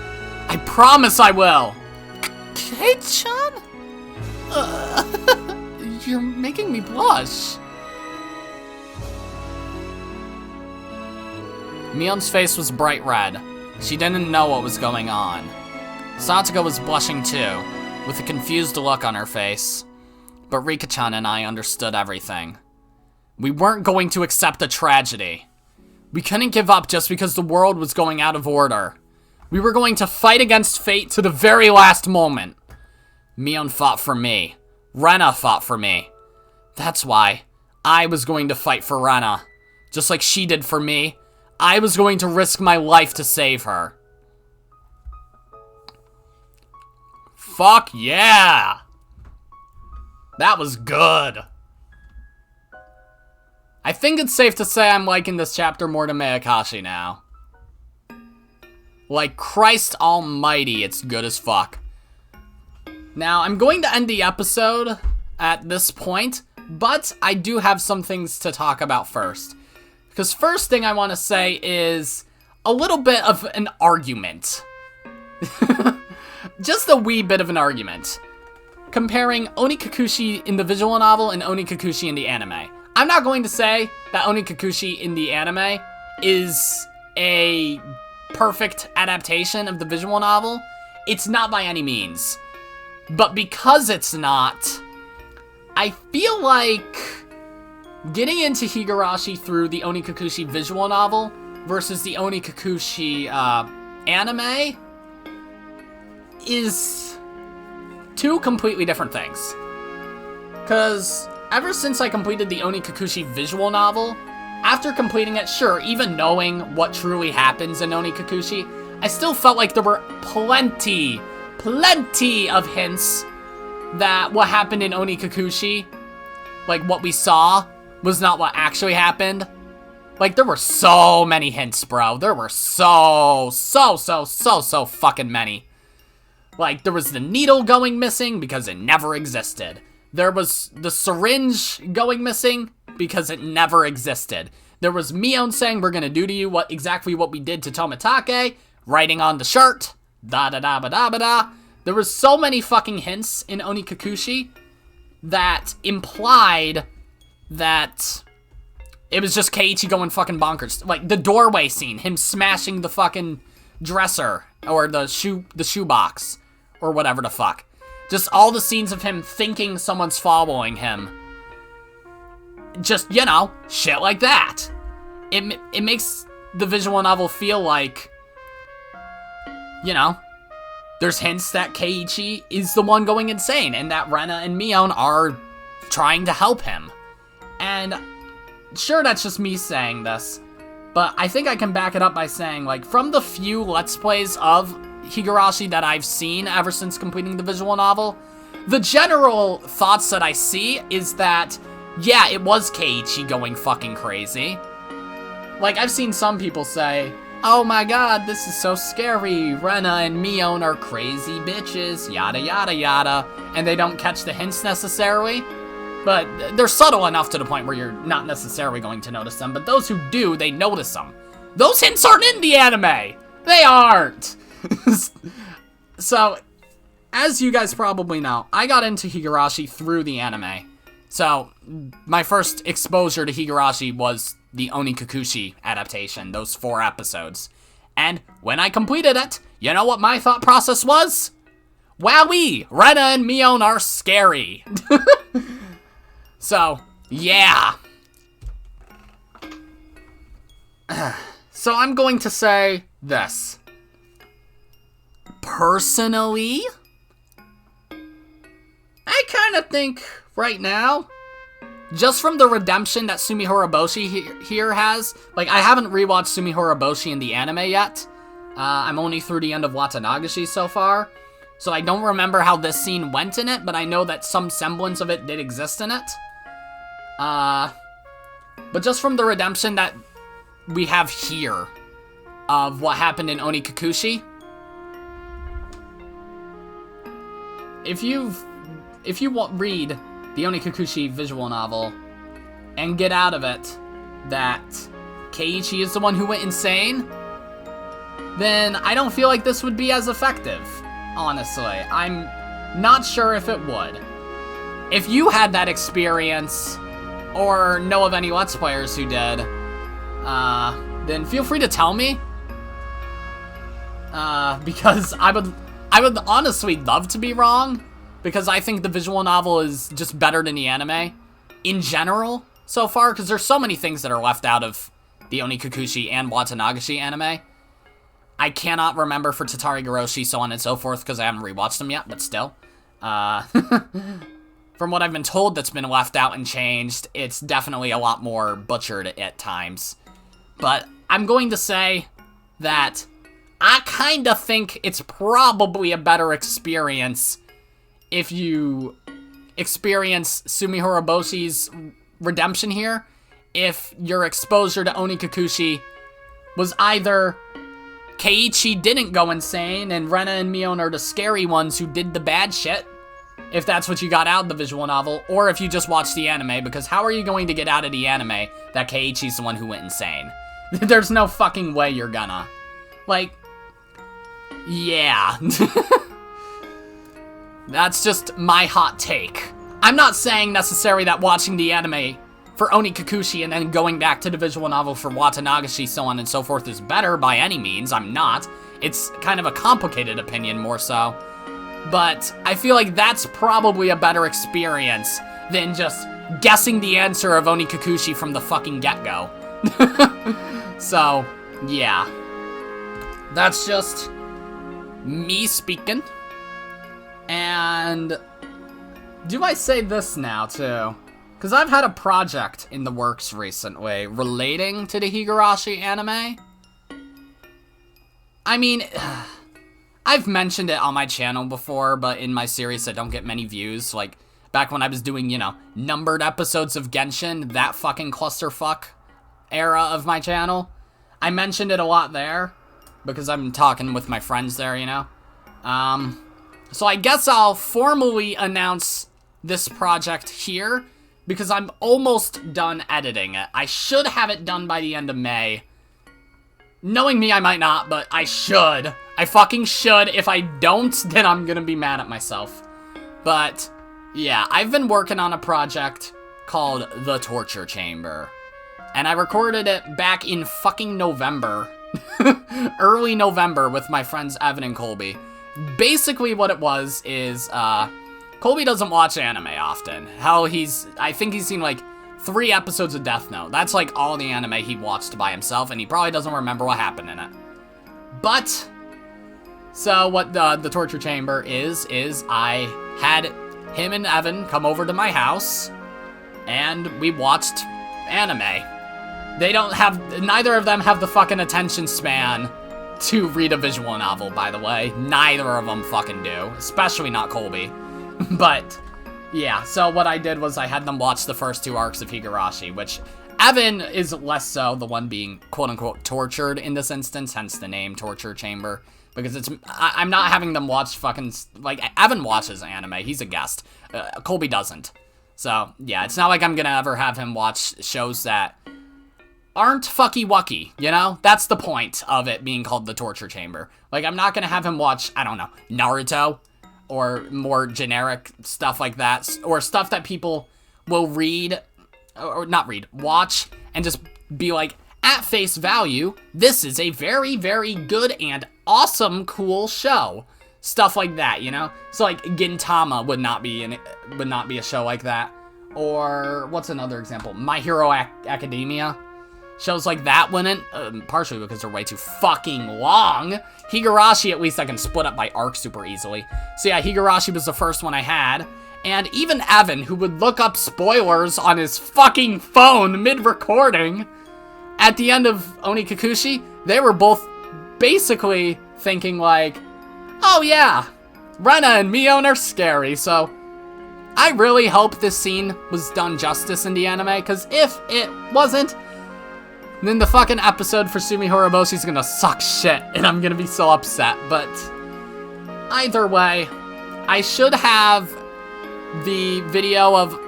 I promise I will. Kei-chan? You're making me blush. Mion's face was bright red. She didn't know what was going on. Satoko was blushing too, with a confused look on her face. But Rika-chan and I understood everything. We weren't going to accept a tragedy. We couldn't give up just because the world was going out of order. We were going to fight against fate to the very last moment. Mion fought for me. Rena fought for me. That's why I was going to fight for Rena. Just like she did for me, I was going to risk my life to save her. Fuck yeah! That was good. I think it's safe to say I'm liking this chapter more to Mayakashi now. Like, Christ almighty, it's good as fuck. Now, I'm going to end the episode at this point, but I do have some things to talk about first. Because first thing I want to say is a little bit of an argument. just a wee bit of an argument. Comparing Oni Kikuchi in the visual novel and Oni Kikuchi in the anime. I'm not going to say that Oni Kikuchi in the anime is a perfect adaptation of the visual novel. It's not by any means. But because it's not, I feel like getting into Higurashi through the Oni Kikuchi visual novel versus the Oni Kikuchi anime is two completely different things. Because ever since I completed the Oni Kikuchi visual novel, after completing it, sure, even knowing what truly happens in Oni Kikuchi, I still felt like there were plenty of hints that what happened in Oni Kikuchi, like what we saw, was not what actually happened. Like, there were so many hints, bro. There were so fucking many. Like, there was the needle going missing because it never existed. There was the syringe going missing because it never existed. There was Mion saying we're gonna do to you exactly what we did to Tomitake, writing on the shirt, da-da-da-ba-da-ba-da. There was so many fucking hints in Oni Kikuchi that implied that it was just Keiichi going fucking bonkers. Like, the doorway scene, him smashing the fucking dresser, or the shoebox, or whatever the fuck. Just all the scenes of him thinking someone's following him. Just, you know, shit like that. It makes the visual novel feel like, you know, there's hints that Keiichi is the one going insane, and that Rena and Mion are trying to help him. And sure, that's just me saying this, but I think I can back it up by saying, like, from the few Let's Plays of Higurashi that I've seen ever since completing the visual novel, the general thoughts that I see is that, yeah, it was Keiichi going fucking crazy. Like, I've seen some people say, oh my god, this is so scary, Rena and Mion are crazy bitches, yada yada yada, and they don't catch the hints necessarily. But they're subtle enough to the point where you're not necessarily going to notice them, but those who do, they notice them. Those hints aren't in the anime! They aren't! So, as you guys probably know, I got into Higurashi through the anime. So, my first exposure to Higurashi was the Oni Kikuchi adaptation, those 4 episodes. And when I completed it, you know what my thought process was? Wowee! Rena and Mion are scary! So, yeah. So I'm going to say this. Personally, I kind of think right now, just from the redemption that Tsumihoroboshi here has, like, I haven't rewatched Tsumihoroboshi in the anime yet. I'm only through the end of Watanagashi so far, so I don't remember how this scene went in it, but I know that some semblance of it did exist in it. But just from the redemption that we have here of what happened in Oni Kikuchi, if you read the Oni Kikuchi visual novel and get out of it that Keiichi is the one who went insane, then I don't feel like this would be as effective, honestly. I'm not sure if it would. If you had that experience, or know of any Let's Players who did, then feel free to tell me. Because I would honestly love to be wrong, because I think the visual novel is just better than the anime, in general, so far, because there's so many things that are left out of the Oni Kikuchi and Watanagashi anime. I cannot remember for Tatari Goroshi, so on and so forth, because I haven't rewatched them yet, but still. From what I've been told that's been left out and changed, it's definitely a lot more butchered at times. But I'm going to say that I kind of think it's probably a better experience if you experience Tsumihoroboshi's redemption here, if your exposure to Oni Kikuchi was either Keiichi didn't go insane and Rena and Mion are the scary ones who did the bad shit, if that's what you got out of the visual novel, or if you just watched the anime, because how are you going to get out of the anime that Keiichi's the one who went insane? There's no fucking way you're gonna. Like, yeah. That's just my hot take. I'm not saying necessarily that watching the anime for Oni Kikuchi and then going back to the visual novel for Watanagashi, so on and so forth, is better by any means. I'm not. It's kind of a complicated opinion, more so. But I feel like that's probably a better experience than just guessing the answer of Oni Kikuchi from the fucking get-go. So, yeah. That's just me speaking. And do I say this now, too? Because I've had a project in the works recently relating to the Higurashi anime. I mean, I've mentioned it on my channel before, but in my series I don't get many views. Like, back when I was doing, you know, numbered episodes of Genshin, that fucking clusterfuck era of my channel. I mentioned it a lot there, because I'm talking with my friends there, you know. So I guess I'll formally announce this project here, because I'm almost done editing it. I should have it done by the end of May. Knowing me, I might not, but I should. I fucking should. If I don't, then I'm gonna be mad at myself. But, yeah, I've been working on a project called The Torture Chamber. And I recorded it back in fucking November. Early November with my friends Evan and Colby. Basically what it was is, Colby doesn't watch anime often. Hell, I think he's seen like 3 episodes of Death Note. That's like all the anime he watched by himself, and he probably doesn't remember what happened in it. But, so what the Torture Chamber is I had him and Evan come over to my house, and we watched anime. Neither of them have the fucking attention span to read a visual novel, by the way. Neither of them fucking do. Especially not Colby. But, yeah, so what I did was I had them watch the first 2 arcs of Higurashi, which Evan is less so the one being quote-unquote tortured in this instance, hence the name Torture Chamber. Because I'm not having them watch fucking, like, Evan watches anime, he's a guest. Colby doesn't. So, yeah, it's not like I'm gonna ever have him watch shows that aren't fucky-wucky, you know? That's the point of it being called the Torture Chamber. Like, I'm not gonna have him watch, I don't know, Naruto, or more generic stuff like that, or stuff that people will read, or not read, watch, and just be like, at face value, this is a very, very good and awesome, cool show. Stuff like that, you know? So, like, Gintama would not be a show like that. Or, what's another example? My Hero Academia. Shows like that wouldn't, partially because they're way too fucking long. Higurashi, at least I can split up by arc super easily. So yeah, Higurashi was the first one I had. And even Evan, who would look up spoilers on his fucking phone mid-recording, at the end of Oni Kikuchi, they were both basically thinking like, oh yeah, Rena and Mion are scary, so I really hope this scene was done justice in the anime, because if it wasn't, then the fucking episode for Tsumihoroboshi is gonna suck shit, and I'm gonna be so upset. But either way, I should have the video of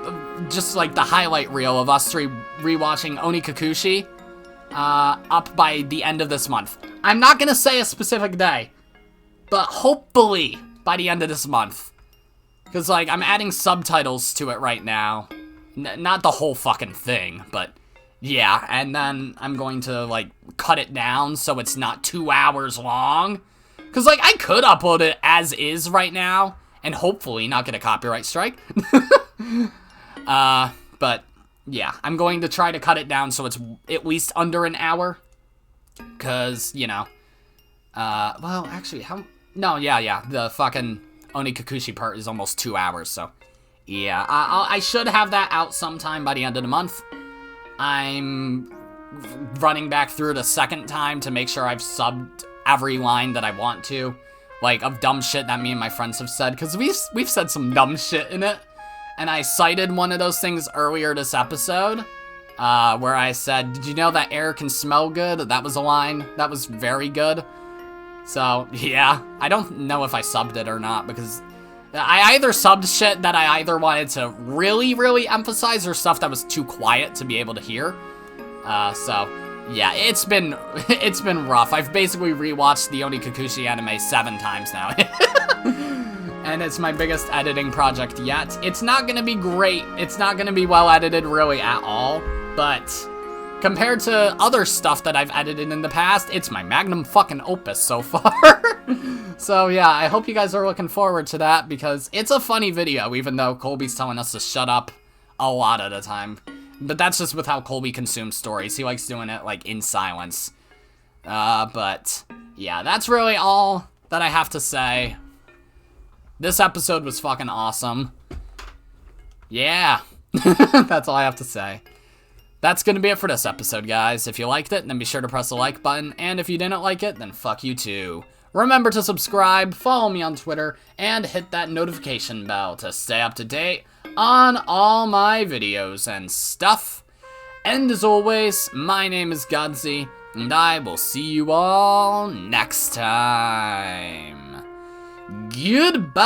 just like the highlight reel of us 3 rewatching Oni Kikuchi up by the end of this month. I'm not gonna say a specific day, but hopefully by the end of this month. Because, like, I'm adding subtitles to it right now. Not the whole fucking thing, but yeah, and then I'm going to, like, cut it down so it's not 2 hours long. Because, like, I could upload it as is right now, and hopefully not get a copyright strike. But, yeah, I'm going to try to cut it down so it's at least under an hour. Because, you know, well, actually, no, yeah, the fucking Oni Kikuchi part is almost 2 hours, so, yeah, I should have that out sometime by the end of the month. I'm running back through it a second time to make sure I've subbed every line that I want to, like, of dumb shit that me and my friends have said, because we've said some dumb shit in it, and I cited one of those things earlier this episode, where I said, did you know that air can smell good? That was a line that was very good. So, yeah, I don't know if I subbed it or not, because I either subbed shit that I either wanted to really, really emphasize or stuff that was too quiet to be able to hear. So, yeah, it's been rough. I've basically rewatched the Oni Kikuchi anime 7 times now. and it's my biggest editing project yet. It's not gonna be great, it's not gonna be well edited really at all, but compared to other stuff that I've edited in the past, it's my magnum fucking opus so far. So yeah, I hope you guys are looking forward to that, because it's a funny video, even though Colby's telling us to shut up a lot of the time. But that's just with how Colby consumes stories. He likes doing it, like, in silence. But yeah, that's really all that I have to say. This episode was fucking awesome. Yeah, that's all I have to say. That's gonna be it for this episode, guys. If you liked it, then be sure to press the like button, and if you didn't like it, then fuck you too. Remember to subscribe, follow me on Twitter, and hit that notification bell to stay up to date on all my videos and stuff. And as always, my name is Godzi, and I will see you all next time. Goodbye!